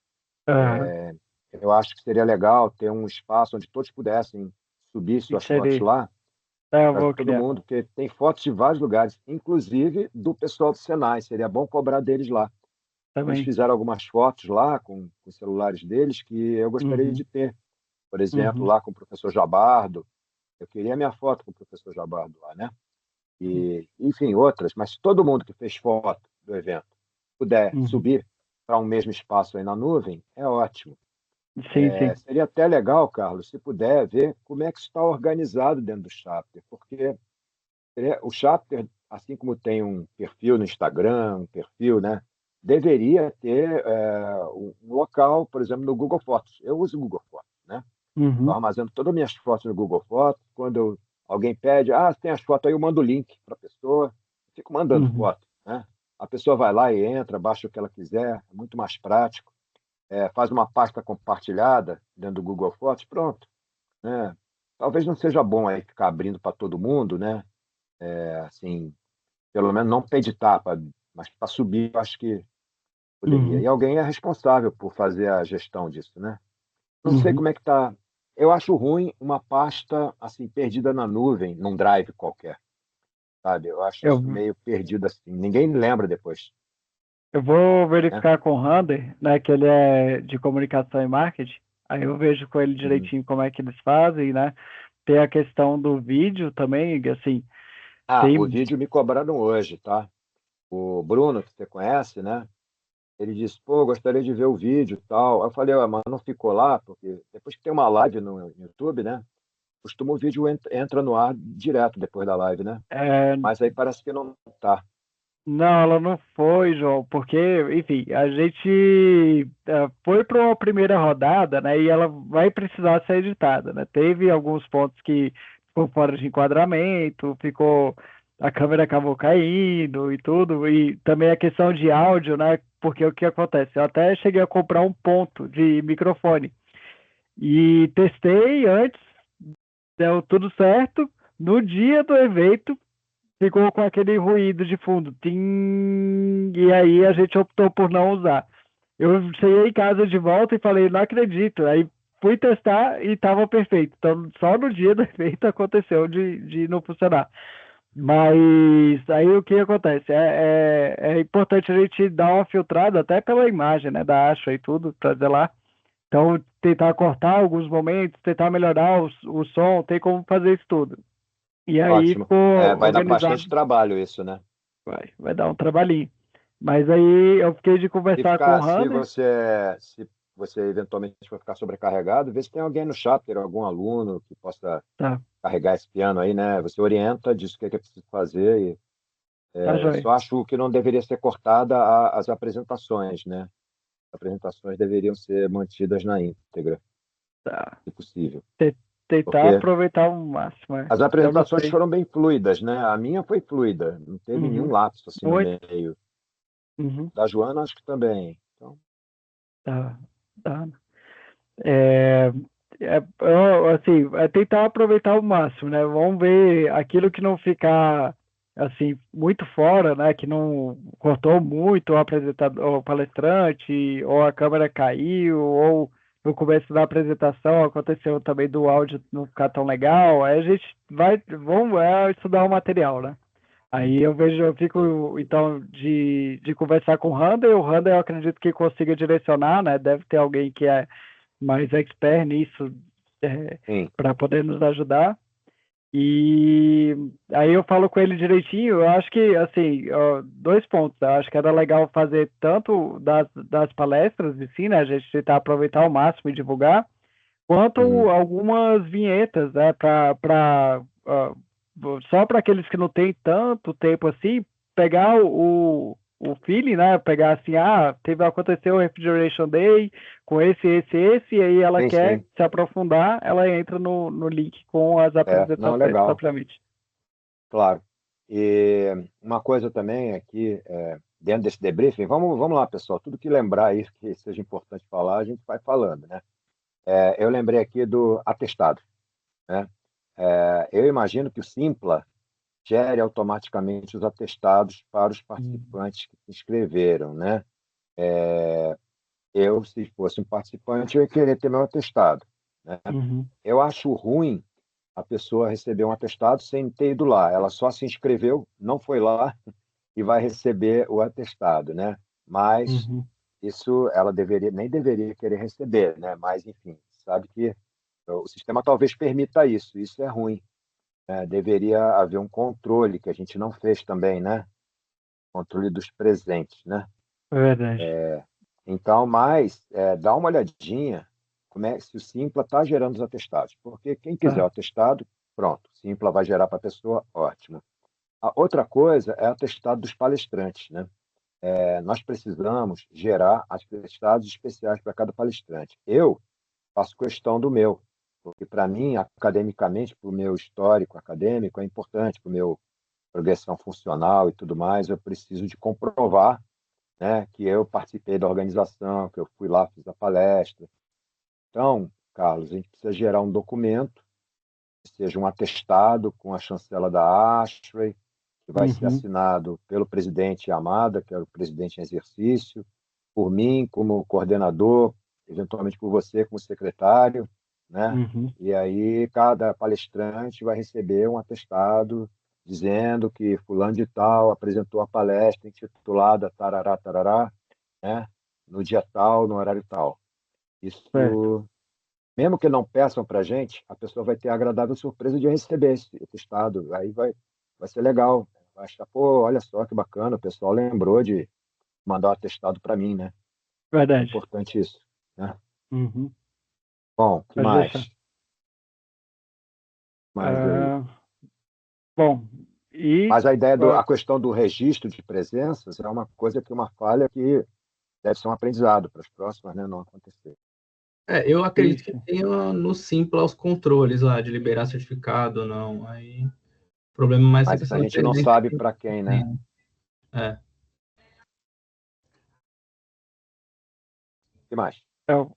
Aham. eu acho que seria legal ter um espaço onde todos pudessem subir suas fotos Inserir. lá, Eu para vou todo criar mundo, porque tem fotos de vários lugares, inclusive do pessoal do Senai. Seria bom cobrar deles lá. Eles também. fizeram algumas fotos lá com os celulares deles que eu gostaria Uhum. de ter. Por exemplo, Uhum. lá com o professor Jabardo. Eu queria minha foto com o professor Jabardo lá, né? E, enfim, outras. Mas se todo mundo que fez foto do evento puder Uhum. subir para um mesmo espaço aí na nuvem, é ótimo. Sim, sim. Seria até legal, Carlos, se puder ver como é que está organizado dentro do Chapter, porque o Chapter, assim como tem um perfil no Instagram, um perfil, né, deveria ter um local, por exemplo, no Google Fotos. Eu uso o Google Fotos, né? Eu Uhum. armazeno todas as minhas fotos no Google Fotos. Quando alguém pede, tem as fotos aí, eu mando o link para a pessoa, fico mandando Uhum. foto, né? A pessoa vai lá e entra, baixa o que ela quiser, é muito mais prático. Faz uma pasta compartilhada dentro do Google Fotos, pronto, né? Talvez não seja bom aí ficar abrindo para todo mundo, né? Assim, pelo menos não para editar, mas para subir, eu acho que poderia. Uhum. E alguém é responsável por fazer a gestão disso, né? Não sei Uhum. como é que tá. Eu acho ruim uma pasta assim perdida na nuvem, num drive qualquer, sabe? Eu acho Eu, isso meio perdido assim. Ninguém lembra depois, eu vou né? verificar com o Rander, né, que ele é de comunicação e marketing. Aí eu vejo com ele Uhum. direitinho como é que eles fazem, né? Tem a questão do vídeo também, assim, O tem. vídeo me cobraram hoje, tá? O Bruno, que você conhece, né? Ele disse, pô, gostaria de ver o vídeo e tal. Eu falei, mas não ficou lá, porque depois que tem uma live no YouTube, né? Costuma o vídeo entra no ar direto depois da live, né? é, Mas aí parece que não tá. Não, ela não foi, João, porque, enfim, a gente foi para uma primeira rodada, né, e ela vai precisar ser editada, né? Teve alguns pontos que ficou fora de enquadramento, a câmera acabou caindo e tudo, e também a questão de áudio, né? Porque o que acontece? Eu até cheguei a comprar um ponto de microfone e testei antes, deu tudo certo. No dia do evento, ficou com aquele ruído de fundo. Tim, e aí a gente optou por não usar. Eu cheguei em casa de volta e falei, não acredito. Aí fui testar e estava perfeito. Então, só no dia do evento aconteceu de não funcionar. Mas aí o que acontece? É importante a gente dar uma filtrada até pela imagem, né, da Asha e tudo, trazer lá. Então, tentar cortar alguns momentos, tentar melhorar o som, tem como fazer isso tudo. E aí Ótimo. ficou Vai dar bastante organizado. trabalho isso, né? Vai dar um trabalhinho. Mas aí eu fiquei de Se conversar com o ficar, Rander. se você eventualmente for ficar sobrecarregado, vê se tem alguém no chapter, algum aluno que possa Tá, carregar esse piano aí, né? Você orienta, diz o que é preciso fazer. tá, joia. Só acho que não deveria ser cortada as apresentações, né? As apresentações deveriam ser mantidas na íntegra, Tá. se possível. Te- Tentar Porque aproveitar o máximo, é. as Eu não apresentações sei. foram bem fluidas, né? A minha foi fluida, não teve nenhum Uhum. lapso assim no Muito. meio. Uhum. Da Joana, acho que também. Então, Tá, tá. É, assim, é tentar aproveitar o máximo, né? Vamos ver aquilo que não ficar assim muito fora, né? Que não cortou muito o apresentador, o palestrante, ou a câmera caiu, ou no começo da apresentação aconteceu também do áudio não ficar tão legal. Aí a gente vamos estudar o material, né? Aí eu sim, fico, então, de conversar com o Hunter eu acredito que consiga direcionar, né? Deve ter alguém que é mais expert nisso sim, para poder nos ajudar. E aí eu falo com ele direitinho, eu acho que, assim, ó, dois pontos, eu acho que era legal fazer tanto das palestras em si, né, a gente tentar aproveitar ao máximo e divulgar, quanto uhum, algumas vinhetas, né, só para aqueles que não têm tanto tempo assim, pegar o feeling, né? Pegar assim, aconteceu o Refrigeration Day com esse, e aí ela sim, quer sim. se aprofundar, ela entra no link com as Não, apresentações legal, propriamente. claro. E uma coisa também aqui, dentro desse debriefing, vamos lá, pessoal, tudo que lembrar aí que seja importante falar, a gente vai falando, né? Eu lembrei aqui do atestado, né? Eu imagino que o Simpla gere automaticamente os atestados para os Uhum. participantes que se inscreveram, né? Eu, se fosse um participante, eu ia querer ter meu atestado, né? Uhum. Eu acho ruim a pessoa receber um atestado sem ter ido lá. Ela só se inscreveu, não foi lá e vai receber o atestado, né? Mas Uhum. isso ela nem deveria querer receber, né? Mas, enfim, sabe que o sistema talvez permita isso. Isso é ruim, né? Deveria haver um controle que a gente não fez também, né? Controle dos presentes, né? É verdade. Então, dá uma olhadinha como é se o Simpla está gerando os atestados, porque quem quiser o Tá. atestado, pronto, o Simpla vai gerar para a pessoa, ótimo. A outra coisa é o atestado dos palestrantes, né? Nós precisamos gerar atestados especiais para cada palestrante. Eu faço questão do meu, porque para mim, academicamente, para o meu histórico acadêmico, é importante para o meu progressão funcional e tudo mais, eu preciso de comprovar, né, que eu participei da organização, que eu fui lá, fiz a palestra. Então, Carlos, a gente precisa gerar um documento, que seja um atestado com a chancela da ASHRAE, que vai ser Uhum. assinado pelo presidente Amada, que é o presidente em exercício, por mim como coordenador, eventualmente por você como secretário, né? Uhum. E aí cada palestrante vai receber um atestado dizendo que fulano de tal apresentou a palestra intitulada Tarará, Tarará, né? No dia tal, no horário tal. Certo. Isso, mesmo que não peçam para a gente, a pessoa vai ter a agradável surpresa de receber esse atestado. Aí vai ser legal. Vai achar, pô, olha só que bacana, o pessoal lembrou de mandar o atestado para mim, né? É Verdade. importante isso, né? Uhum. Bom, que Pode deixar. mais? Mais aí. Ah, bom, e Mas a ideia ah, a questão do registro de presenças é uma coisa que uma falha que deve ser um aprendizado para as próximas, né, não acontecer. Eu acredito que isso. tenha no Simpla os controles lá de liberar certificado ou não. Aí o problema é mais essa Mas questão a da gente não presença sabe que para quem, né? tem. É. O que mais? É o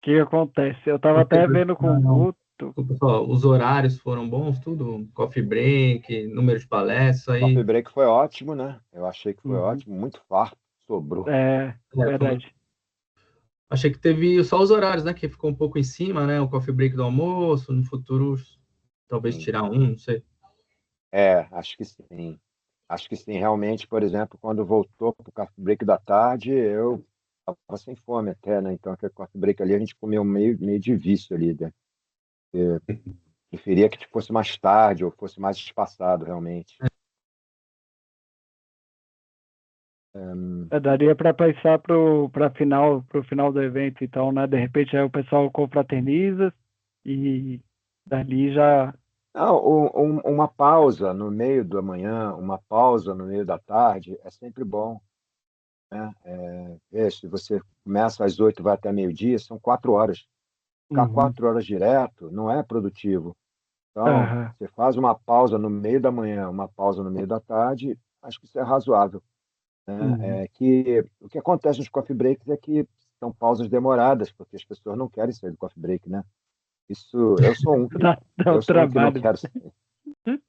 que acontece. Eu estava Outra até vendo com o questão, Guto. desculpa, só, os horários foram bons, tudo? Coffee break, número de palestras, Coffee aí. break foi ótimo, né? Eu achei que foi Uhum. ótimo, muito farto, sobrou. É, Foi verdade. achei que teve só os horários, né? Que ficou um pouco em cima, né? O coffee break do almoço, no futuro, talvez Sim. tirar um, não sei. Acho que sim. Acho que sim, realmente, por exemplo, quando voltou para o coffee break da tarde, eu estava sem fome até, né? Então, aquele coffee break ali, a gente comeu meio de vício ali, né? Eu preferia que fosse mais tarde ou fosse mais espaçado, realmente. Daria para pensar para pro final do evento, então, né? De repente aí o pessoal confraterniza e dali já. Não, uma pausa no meio da manhã, uma pausa no meio da tarde é sempre bom, né? Se você começa às 8 vai até meio-dia, são 4 horas. Ficar Uhum. 4 horas direto não é produtivo. Então, Aham. você faz uma pausa no meio da manhã, uma pausa no meio da tarde, acho que isso é razoável, né? Uhum. O que acontece nos coffee breaks é que são pausas demoradas, porque as pessoas não querem sair do coffee break, né? Isso, Dá um eu sou um que não trabalho. quero sair,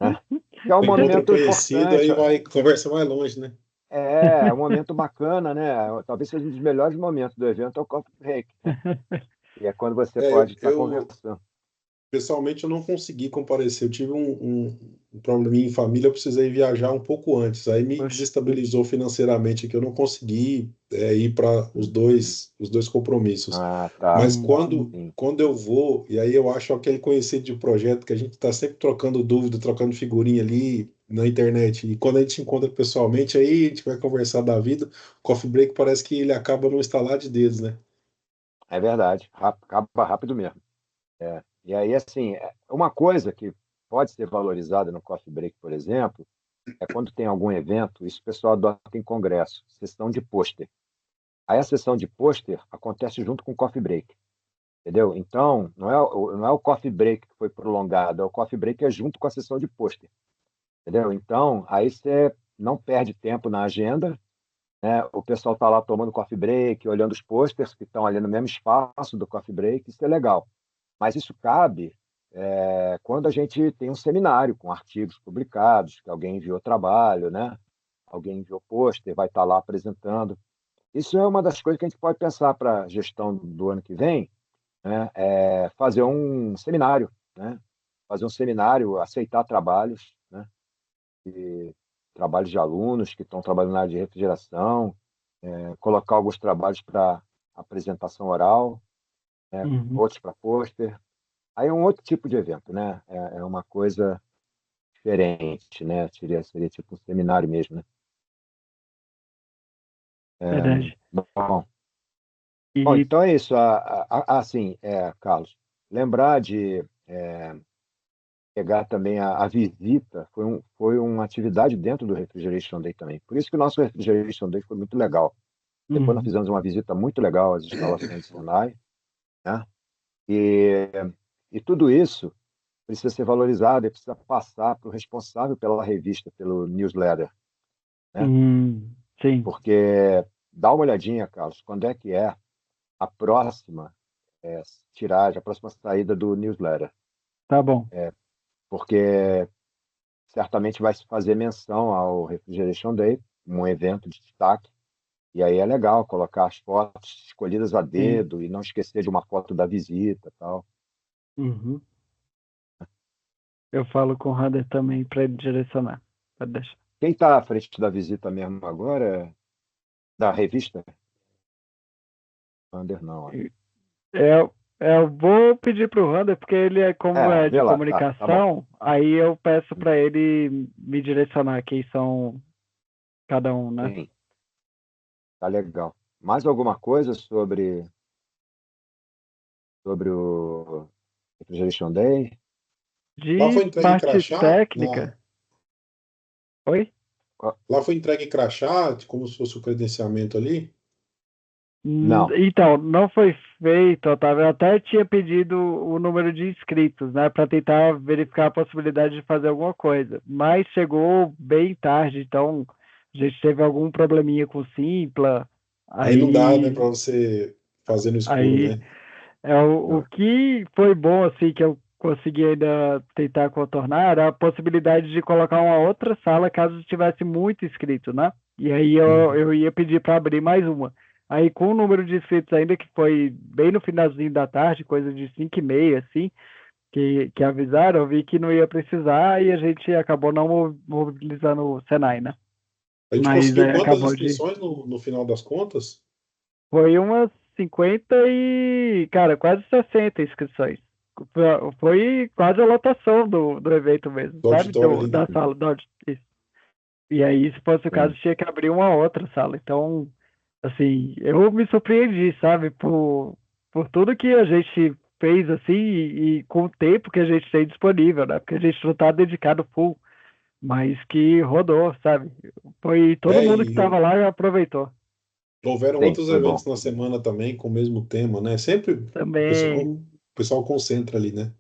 né? Que é um Encontra momento conhecido, aí importante, vai, conversa mais longe, né? é um momento bacana, né? Talvez seja um dos melhores momentos do evento, é o coffee break, né? E é quando você É, eu, pode estar eu, conversando. pessoalmente, eu não consegui comparecer. Eu tive um probleminha em família, eu precisei viajar um pouco antes. Aí me Poxa. desestabilizou financeiramente, que eu não consegui ir para os dois compromissos. Ah, tá. Mas Hum. Sim, quando eu vou, e aí eu acho aquele conhecido de projeto que a gente está sempre trocando dúvida, trocando figurinha ali na internet. E quando a gente encontra pessoalmente, aí a gente vai conversar da vida. O coffee break parece que ele acaba num estalar de dedos, né? é verdade. Acaba rápido mesmo. E aí, assim, uma coisa que pode ser valorizada no coffee break, por exemplo, é quando tem algum evento, isso o pessoal adota em congresso, sessão de pôster. Aí a sessão de pôster acontece junto com o coffee break, entendeu? Então, não é o coffee break que foi prolongado, é o coffee break é junto com a sessão de pôster, entendeu? Então, aí você não perde tempo na agenda, né? O pessoal está lá tomando coffee break, olhando os posters que estão ali no mesmo espaço do coffee break, isso é legal. Mas isso cabe quando a gente tem um seminário com artigos publicados, que alguém enviou trabalho, né? Alguém enviou pôster, vai estar lá apresentando. Isso é uma das coisas que a gente pode pensar para a gestão do ano que vem, né? Fazer um seminário, né? Fazer um seminário, aceitar trabalhos, né? Trabalhos de alunos que estão trabalhando na área de refrigeração, colocar alguns trabalhos para apresentação oral, Uhum. outros para pôster. Aí é um outro tipo de evento, né? É uma coisa diferente, né? Seria tipo um seminário mesmo, né? Verdade. Bom, bom, E então é isso. Assim, Carlos, lembrar de pegar também a visita foi uma atividade dentro do Refrigeration Day também. Por isso que o nosso Refrigeration Day foi muito legal. Depois nós uhum. fizemos uma visita muito legal às instalações de Senai, né? E, e tudo isso precisa ser valorizado e precisa passar para o responsável pela revista, pelo newsletter, né? Sim, Porque dá uma olhadinha, Carlos, quando é que é a próxima tiragem, a próxima saída do newsletter, tá bom. porque certamente vai se fazer menção ao Refrigeration Day, um evento de destaque, e aí é legal colocar as fotos escolhidas a Sim. dedo e não esquecer de uma foto da visita, tal. Uhum. Eu falo com o Hunter também para ele direcionar. Pode deixar. Quem está à frente da visita mesmo agora, da revista? Wander não. Eu, eu vou pedir para o Hunter, porque ele como é Vê de lá, tá bom. comunicação, aí eu peço para ele me direcionar quem são cada um, né? Sim, tá legal. Mais alguma coisa sobre o Refrigeration Day? Lá De foi entregue parte crachá? técnica, oi? Lá foi entregue crachá, como se fosse o credenciamento ali? Não. Então, não foi feito, Otávio. Eu até tinha pedido o número de inscritos, né, para tentar verificar a possibilidade de fazer alguma coisa, mas chegou bem tarde, então a gente teve algum probleminha com o Simpla, Aí não dá, né, aí, para você fazer no escuro, aí né? o Não. que foi bom, assim, que eu consegui ainda tentar contornar era a possibilidade de colocar uma outra sala caso tivesse muito inscrito, né? E aí eu Uhum. ia pedir para abrir mais uma. Aí com o número de inscritos ainda, que foi bem no finalzinho da tarde, coisa de 5h30, assim, que avisaram, eu vi que não ia precisar e a gente acabou não mobilizando o Senai, né? A gente Mas conseguiu quantas acabou de. inscrições no final das contas? Foi umas 50 cara, quase 60 inscrições. Foi quase a lotação do evento mesmo, Do sabe? auditório ali, né? Da sala, isso. E aí, se fosse o caso, sim, tinha que abrir uma outra sala. Então, assim, eu me surpreendi, sabe, por tudo que a gente fez, assim, e com o tempo que a gente tem disponível, né? Porque a gente não tá dedicado full, mas que rodou, sabe? Foi todo É, mundo que e estava lá e aproveitou. houveram sim, outros foi eventos bom, na foi bom. semana também com o mesmo tema, né? Sempre Também, o pessoal concentra ali, né?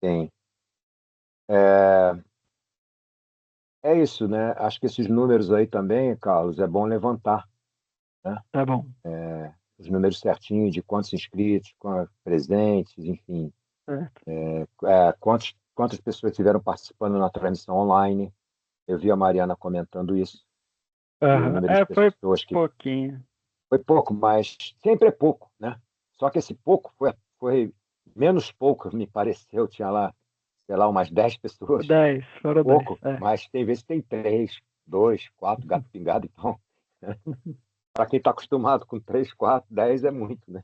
Sim. É, é isso, né? Acho que esses números aí também, Carlos, é bom levantar, né? tá bom. Os números certinhos de quantos inscritos, quantos presentes, enfim, Certo. quantas pessoas estiveram participando na transmissão online. Eu vi a Mariana comentando isso, e o Aham. número de É, foi pessoas que pouquinho. foi pouco, mas sempre é pouco, né? Só que esse pouco foi menos pouco, me pareceu. Tinha lá, sei lá, umas 10 pessoas. É Foram 10. pouco, É, mas tem vezes que tem 3, 2, 4 gato pingado. Então, para quem está acostumado com 3, 4, 10 é muito, né?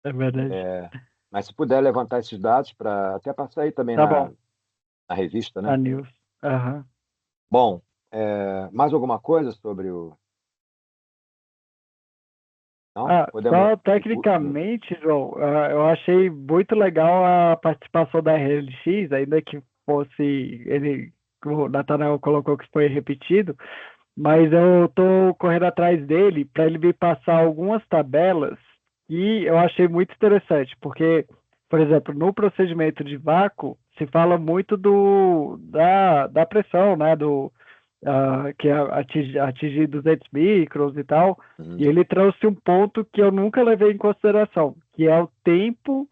é verdade. Mas se puder levantar esses dados, até para sair também Tá bom. na revista, A né? news. Aham. Bom, mais alguma coisa sobre o. Não? Ah, Podemos. só tecnicamente, João, eu achei muito legal a participação da RLX, ainda que fosse ele, o Natanael colocou que foi repetido, mas eu tô correndo atrás dele para ele me passar algumas tabelas que eu achei muito interessante, porque, por exemplo, no procedimento de vácuo se fala muito da pressão, né, que é atingir 200 microns e tal, e Uhum. ele trouxe um ponto que eu nunca levei em consideração, que é o tempo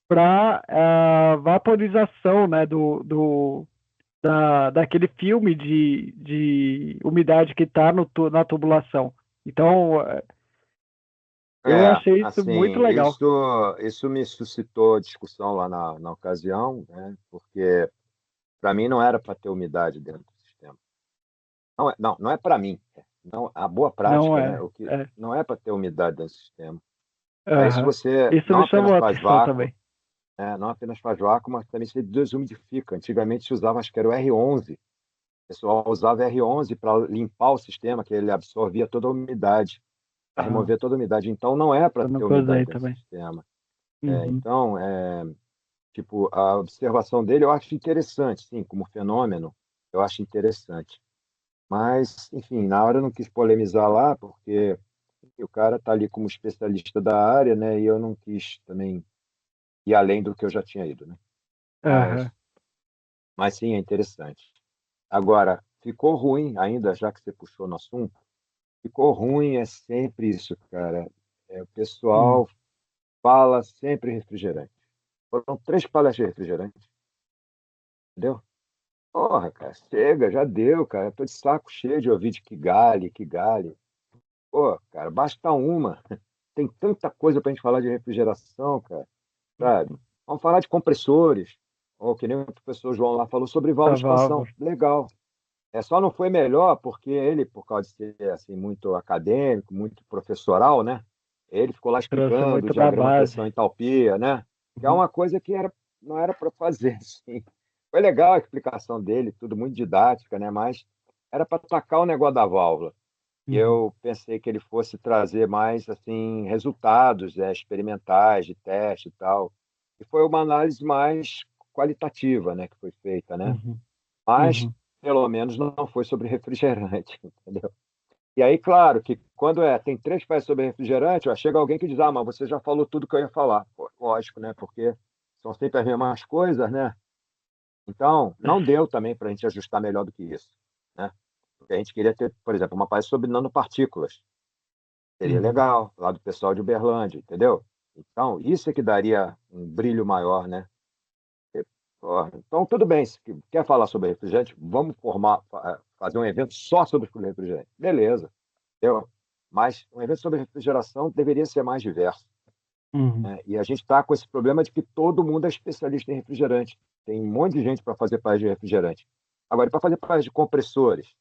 para vaporização, né, daquele filme de umidade que está na tubulação. Então, eu achei isso muito Assim, legal. isso me suscitou discussão lá na ocasião, né? Porque para mim não era para ter umidade dentro do sistema. Não é para mim. Não, a boa Não prática, né? é. O que É. não é para ter umidade dentro do sistema. Para isso Aham. você Isso não me apenas chamou a faz atenção vácuo, também. não apenas faz vácuo, mas também se desumidifica. Antigamente se usava, acho que era o R11. O pessoal usava R11 para limpar o sistema, que ele absorvia toda a umidade, para Aham. remover toda a umidade. Então não é para Eu ter nunca umidade usei dentro do também. sistema. Uhum. Então, tipo, a observação dele eu acho interessante, sim, como fenômeno, eu acho interessante. Mas, enfim, na hora eu não quis polemizar lá, porque o cara está ali como especialista da área, né? E eu não quis também ir além do que eu já tinha ido, né? Mas, Aham. mas sim, é interessante. Agora, ficou ruim ainda, já que você puxou no assunto, ficou ruim é sempre isso, cara. O Hum. pessoal fala sempre refrigerante. Foram 3 palestras de refrigerante, entendeu? Porra, cara, chega, já deu, cara. Eu tô de saco cheio de ouvir de Kigali, Kigali. Pô, cara, basta uma. Tem tanta coisa pra gente falar de refrigeração, cara, sabe? Vamos falar de compressores, ou que nem o professor João lá falou sobre válvula A de expansão. válvula. Legal. Só não foi melhor porque ele, por causa de ser assim, muito acadêmico, muito professoral, né? Ele ficou lá Trouxe explicando o muito da diagrama base. pressão-entalpia, né? Que é Uhum. uma coisa que não era para fazer, assim. Foi legal a explicação dele, tudo muito didática, né? Mas era para atacar o negócio da válvula. E Uhum. eu pensei que ele fosse trazer mais assim resultados, experimentais de teste e tal. E foi uma análise mais qualitativa, né, que foi feita, né? Uhum. Mas Uhum. pelo menos não foi sobre refrigerante, entendeu? E aí, claro, que quando tem 3 peças sobre refrigerante, ó, chega alguém que diz, mas você já falou tudo que eu ia falar. Pô, lógico, né? Porque são sempre as mesmas coisas, né? Então, não deu também para a gente ajustar melhor do que isso, né? Porque a gente queria ter, por exemplo, uma palestra sobre nanopartículas. Seria Uhum. legal, lá do pessoal de Uberlândia, entendeu? Então, isso é que daria um brilho maior, né? Porra, então, tudo bem, se quer falar sobre refrigerante, vamos fazer um evento só sobre refrigerante. Beleza, entendeu? Mas um evento sobre refrigeração deveria ser mais diverso, Uhum. né? E a gente está com esse problema de que todo mundo é especialista em refrigerante. Tem um monte de gente para fazer palestra de refrigerante. Agora, para fazer palestra de compressores,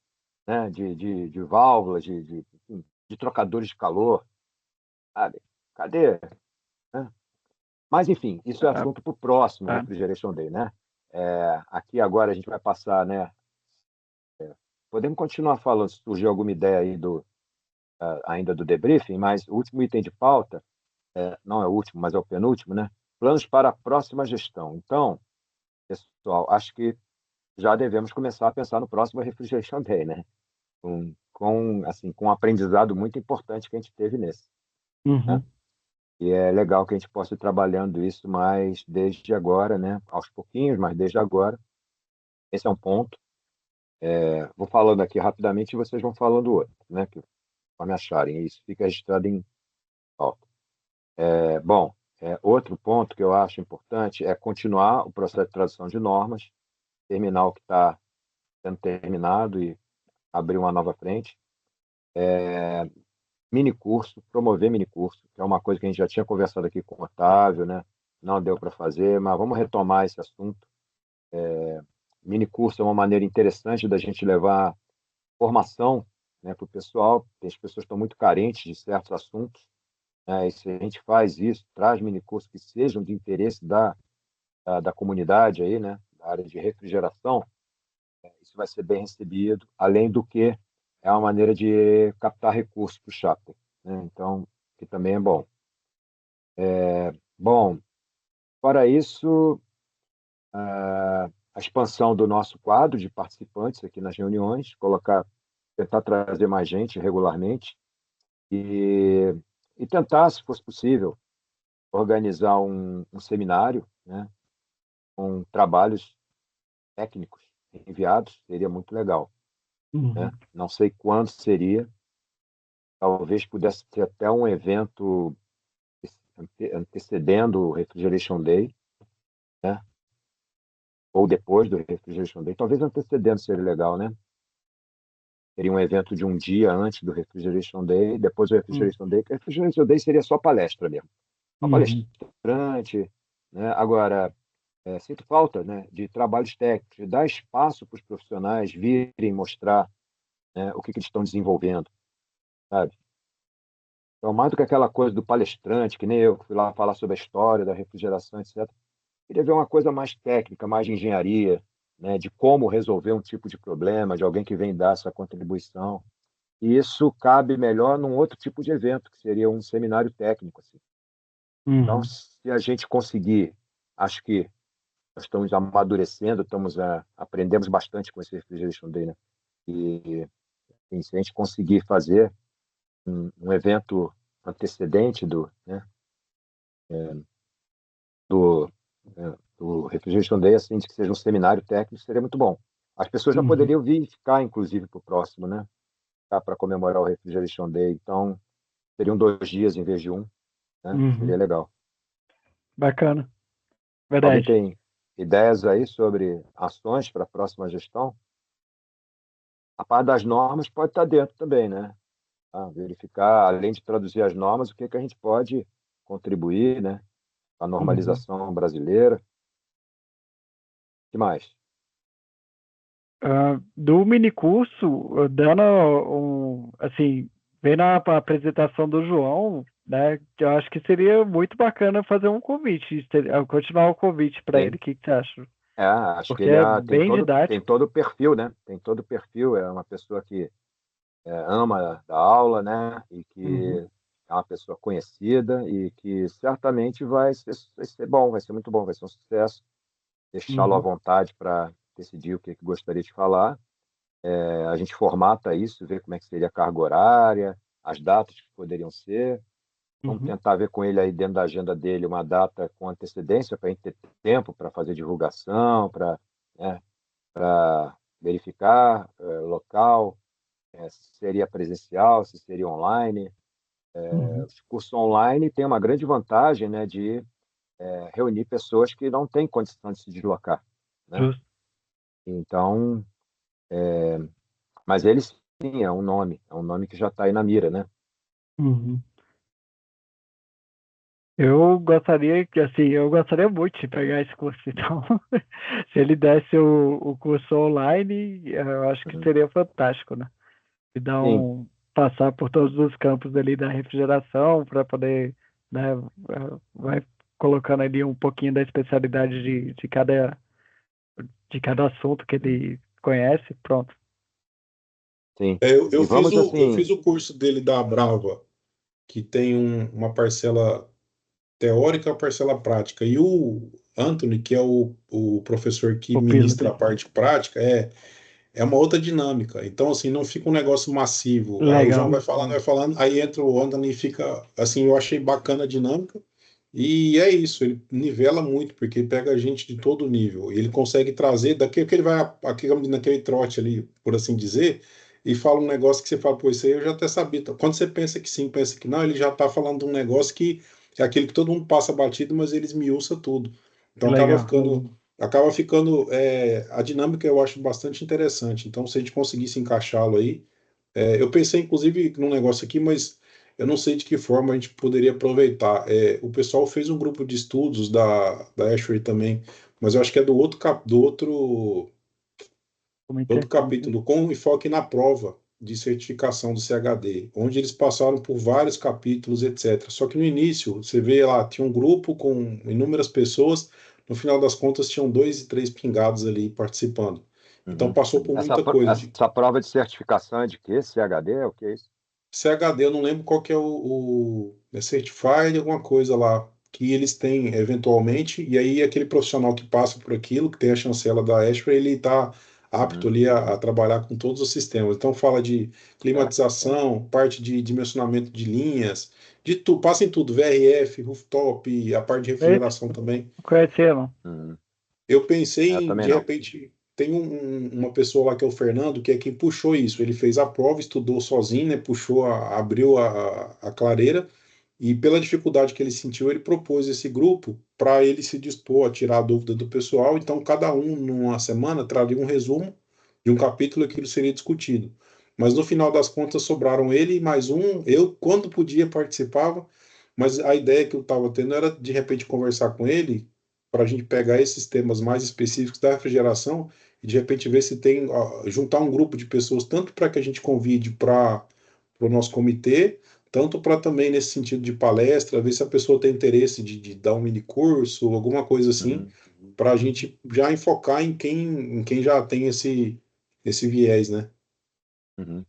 né? De válvulas, enfim, de trocadores de calor, sabe? Cadê? Né? Mas, enfim, isso é Ah, assunto para o próximo ah. Refrigeration Day, né? Aqui agora a gente vai passar, né, podemos continuar falando, se surgir alguma ideia aí ainda do debriefing, mas o último item de pauta, não é o último, mas é o penúltimo, né? Planos para a próxima gestão. Então, pessoal, acho que já devemos começar a pensar no próximo Refrigeration Day, né? Com um aprendizado muito importante que a gente teve nesse, né? Uhum. E é legal que a gente possa ir trabalhando isso mais desde agora, né? Aos pouquinhos, mas desde agora. Esse é um ponto. Vou falando aqui rapidamente e vocês vão falando outro, né? Que me acharem. Isso fica registrado em pauta. Bom, outro ponto que eu acho importante é continuar o processo de tradução de normas, terminar o que está sendo terminado e abrir uma nova frente. Minicurso, promover minicurso, que é uma coisa que a gente já tinha conversado aqui com o Otávio, né? Não deu para fazer, mas vamos retomar esse assunto. Minicurso é uma maneira interessante da gente levar formação, né, para o pessoal. As pessoas estão muito carentes de certos assuntos, né? E se a gente faz isso, traz minicursos que sejam de interesse da comunidade aí, né? Da área de refrigeração, isso vai ser bem recebido, além do que é uma maneira de captar recursos para o Chapter, né? Então, que também é bom. Bom, fora isso, a expansão do nosso quadro de participantes aqui nas reuniões, tentar trazer mais gente regularmente e, e tentar, se fosse possível, organizar um seminário, né, com trabalhos técnicos enviados, seria muito legal, né? Uhum. Não sei quando seria, talvez pudesse ser até um evento antecedendo o Refrigeration Day, né? Ou depois do Refrigeration Day, talvez antecedendo seria legal, né? Seria um evento de um dia antes do Refrigeration Day, depois do Uhum. Refrigeration Day, que o Refrigeration Day seria só palestra mesmo. Uma Uhum. palestrante, né? Agora, sinto falta, né, de trabalhos técnicos, de dar espaço para os profissionais virem mostrar, né, o que eles estão desenvolvendo, sabe? Então, mais do que aquela coisa do palestrante, que nem eu que fui lá falar sobre a história da refrigeração, etc. Queria ver uma coisa mais técnica, mais de engenharia, né, de como resolver um tipo de problema, de alguém que vem dar essa contribuição. E isso cabe melhor num outro tipo de evento, que seria um seminário técnico, assim. Então, Uhum. se a gente conseguir, acho que nós estamos amadurecendo, aprendemos bastante com esse Refrigeration Day, né? E assim, se a gente conseguir fazer um evento antecedente né, do, do Refrigeration Day, assim, de que seja um seminário técnico, seria muito bom. As pessoas já Uhum. poderiam vir ficar, inclusive, para o próximo, né? Para comemorar o Refrigeration Day. Então, seriam 2 dias em vez de um, né? Seria Uhum. legal. Bacana. Alguém Verdade. tem ideias aí sobre ações para a próxima gestão? A parte das normas pode estar dentro também, né? Verificar, além de traduzir as normas, o que que a gente pode contribuir, né? A Uhum. normalização brasileira. O que mais? Do minicurso, dando assim, vendo a apresentação do João, né, eu acho que seria muito bacana fazer um convite, continuar o convite para ele. Sim. O que que você acha? Acho que Porque ele é tem bem tem didático. todo o perfil, né? Tem todo o perfil. É uma pessoa que ama dar aula, né? E que Uhum. é uma pessoa conhecida e que certamente vai ser bom, vai ser muito bom, vai ser um sucesso. Deixá-lo à Uhum. vontade para decidir o que gostaria de falar. A gente formata isso, vê como é que seria a carga horária, as datas que poderiam ser. Vamos Uhum. tentar ver com ele aí dentro da agenda dele uma data com antecedência para a gente ter tempo para fazer divulgação, né, para verificar local, se seria presencial, se seria online. Uhum. Os cursos online têm uma grande vantagem, né, de reunir pessoas que não têm condição de se deslocar, né? Justo. Então, mas ele sim é um nome que já está aí na mira, né? Uhum. Eu gostaria que, assim, eu gostaria muito de pegar esse curso, então, se ele desse o curso online, eu acho que Uhum. seria fantástico, né? E dar Sim, passar por todos os campos ali da refrigeração para poder, né, vai colocando ali um pouquinho da especialidade de cada assunto que ele conhece, pronto. Sim. Eu E fiz vamos eu assim, fiz o curso dele da Brava, que tem uma parcela teórica e uma parcela prática. E o Anthony, que é o professor que O ministra a Piloto. parte prática, é uma outra dinâmica. Então, assim, não fica um negócio massivo. Aí o João Legal. vai falando, aí entra o Anthony e fica, assim, eu achei bacana a dinâmica. E é isso, ele nivela muito, porque ele pega gente de todo nível. E ele consegue trazer, daqui que ele vai naquele trote ali, por assim dizer, e fala um negócio que você fala, pô, isso aí eu já até sabia. Quando você pensa que sim, pensa que não, ele já está falando de um negócio que é aquele que todo mundo passa batido, mas ele esmiuça tudo. Que Então legal. acaba ficando, a dinâmica eu acho bastante interessante. Então, se a gente conseguisse encaixá-lo aí, eu pensei, inclusive, num negócio aqui, mas eu não sei de que forma a gente poderia aproveitar. O pessoal fez um grupo de estudos da Ashray também, mas eu acho que é do outro Comitê. capítulo, com enfoque na prova de certificação do CHD, onde eles passaram por vários capítulos, etc. Só que no início, você vê lá, tinha um grupo com inúmeras pessoas, no final das contas tinham 2 e 3 pingados ali participando. Então uhum. passou por muita coisa. Essa prova de certificação é de quê? CHD? É o que é isso? CHD, eu não lembro qual que é é Certified, alguma coisa lá, que eles têm eventualmente, e aí aquele profissional que passa por aquilo, que tem a chancela da Ashray, ele está apto Uhum. ali a trabalhar com todos os sistemas. Então fala de Certo. climatização, parte de dimensionamento de linhas, de tudo, passa em tudo, VRF, rooftop, a parte de Eita, refrigeração também. não conhecia, não. Uhum. Eu pensei Eu em, também de não. repente, tem uma pessoa lá que é o Fernando, que é quem puxou isso. Ele fez a prova, estudou sozinho, né? Puxou, abriu a clareira, e pela dificuldade que ele sentiu, ele propôs esse grupo para ele se dispor a tirar a dúvida do pessoal. Então, cada um, numa semana, traria um resumo de um capítulo que seria discutido. Mas no final das contas, sobraram ele e mais um. Eu, quando podia, participava, mas a ideia que eu estava tendo era, de repente, conversar com ele para a gente pegar esses temas mais específicos da refrigeração e de repente ver se tem, juntar um grupo de pessoas, tanto para que a gente convide para o nosso comitê, tanto para também nesse sentido de palestra, ver se a pessoa tem interesse de dar um mini curso, alguma coisa assim, Uhum. para a gente já enfocar em quem já tem esse viés, né? Uhum.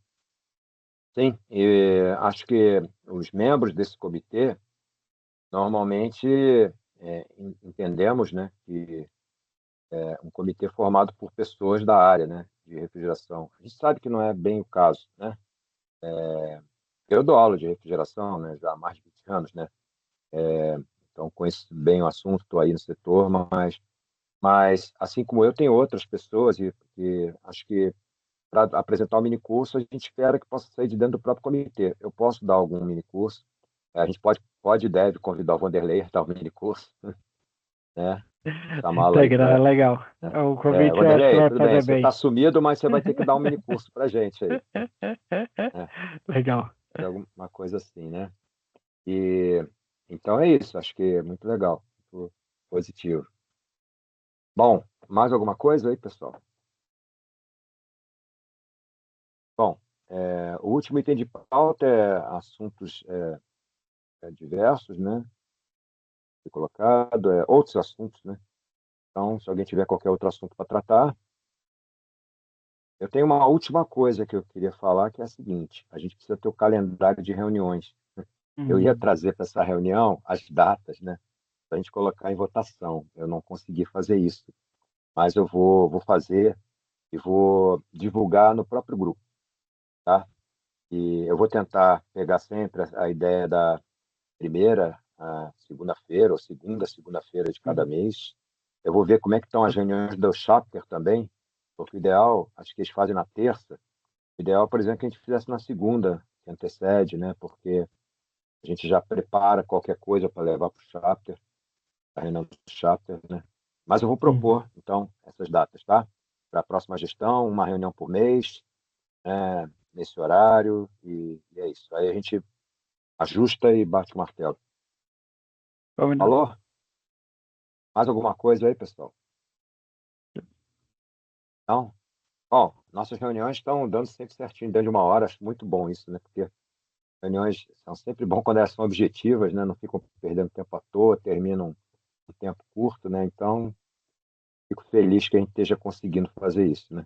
Sim, e acho que os membros desse comitê, normalmente, entendemos, né, que é um comitê formado por pessoas da área, né, de refrigeração. A gente sabe que não é bem o caso, né? Eu dou aula de refrigeração, né, já há mais de 20 anos, né? Então conheço bem o assunto, estou aí no setor, mas assim como eu, tem outras pessoas e acho que para apresentar um mini curso, a gente espera que possa sair de dentro do próprio comitê. Eu posso dar algum mini curso, a gente pode e deve convidar o Vanderlei a dar um mini curso, né? Chamá-lo aí Integrar, é para. legal. Né? O convite eu acho que Vanderlei, vai tudo bem, fazer você está bem. sumido, mas você vai ter que dar um mini curso para a gente aí, né? Legal. Fazer alguma coisa assim, né? E então é isso, acho que é muito legal, muito positivo. Bom, mais alguma coisa aí, pessoal? Bom, o último item de pauta é assuntos diversos, né? Foi colocado, outros assuntos, né? Então, se alguém tiver qualquer outro assunto para tratar, eu tenho uma última coisa que eu queria falar, que é a seguinte: a gente precisa ter o calendário de reuniões. Eu ia Uhum. trazer para essa reunião as datas, né? Para a gente colocar em votação. Eu não consegui fazer isso, mas eu vou fazer e vou divulgar no próprio grupo, tá? E eu vou tentar pegar sempre a ideia da primeira a segunda-feira, ou segunda-feira de cada Uhum. mês. Eu vou ver como é que estão as reuniões do chapter também, porque o ideal, acho que eles fazem na terça, o ideal, por exemplo, é que a gente fizesse na segunda, que antecede, né? Porque a gente já prepara qualquer coisa para levar para o chapter, a reunião do chapter, né? Mas eu vou Uhum. propor, então, essas datas, tá? Para a próxima gestão, uma reunião por mês, nesse horário, e é isso. Aí a gente ajusta e bate o martelo. Combinado. Falou? Mais alguma coisa aí, pessoal? Não? Bom, nossas reuniões estão dando sempre certinho, dentro de uma hora. Acho muito bom isso, né? Porque reuniões são sempre bom quando elas são objetivas, né? Não ficam perdendo tempo à toa, terminam em tempo curto, né? Então, fico feliz que a gente esteja conseguindo fazer isso, né?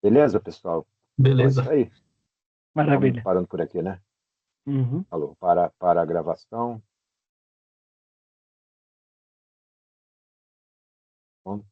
Beleza, pessoal? Beleza. Então é isso aí. Maravilha. Vamos parando por aqui, né? Uhum. Falou. Para a gravação. Bom.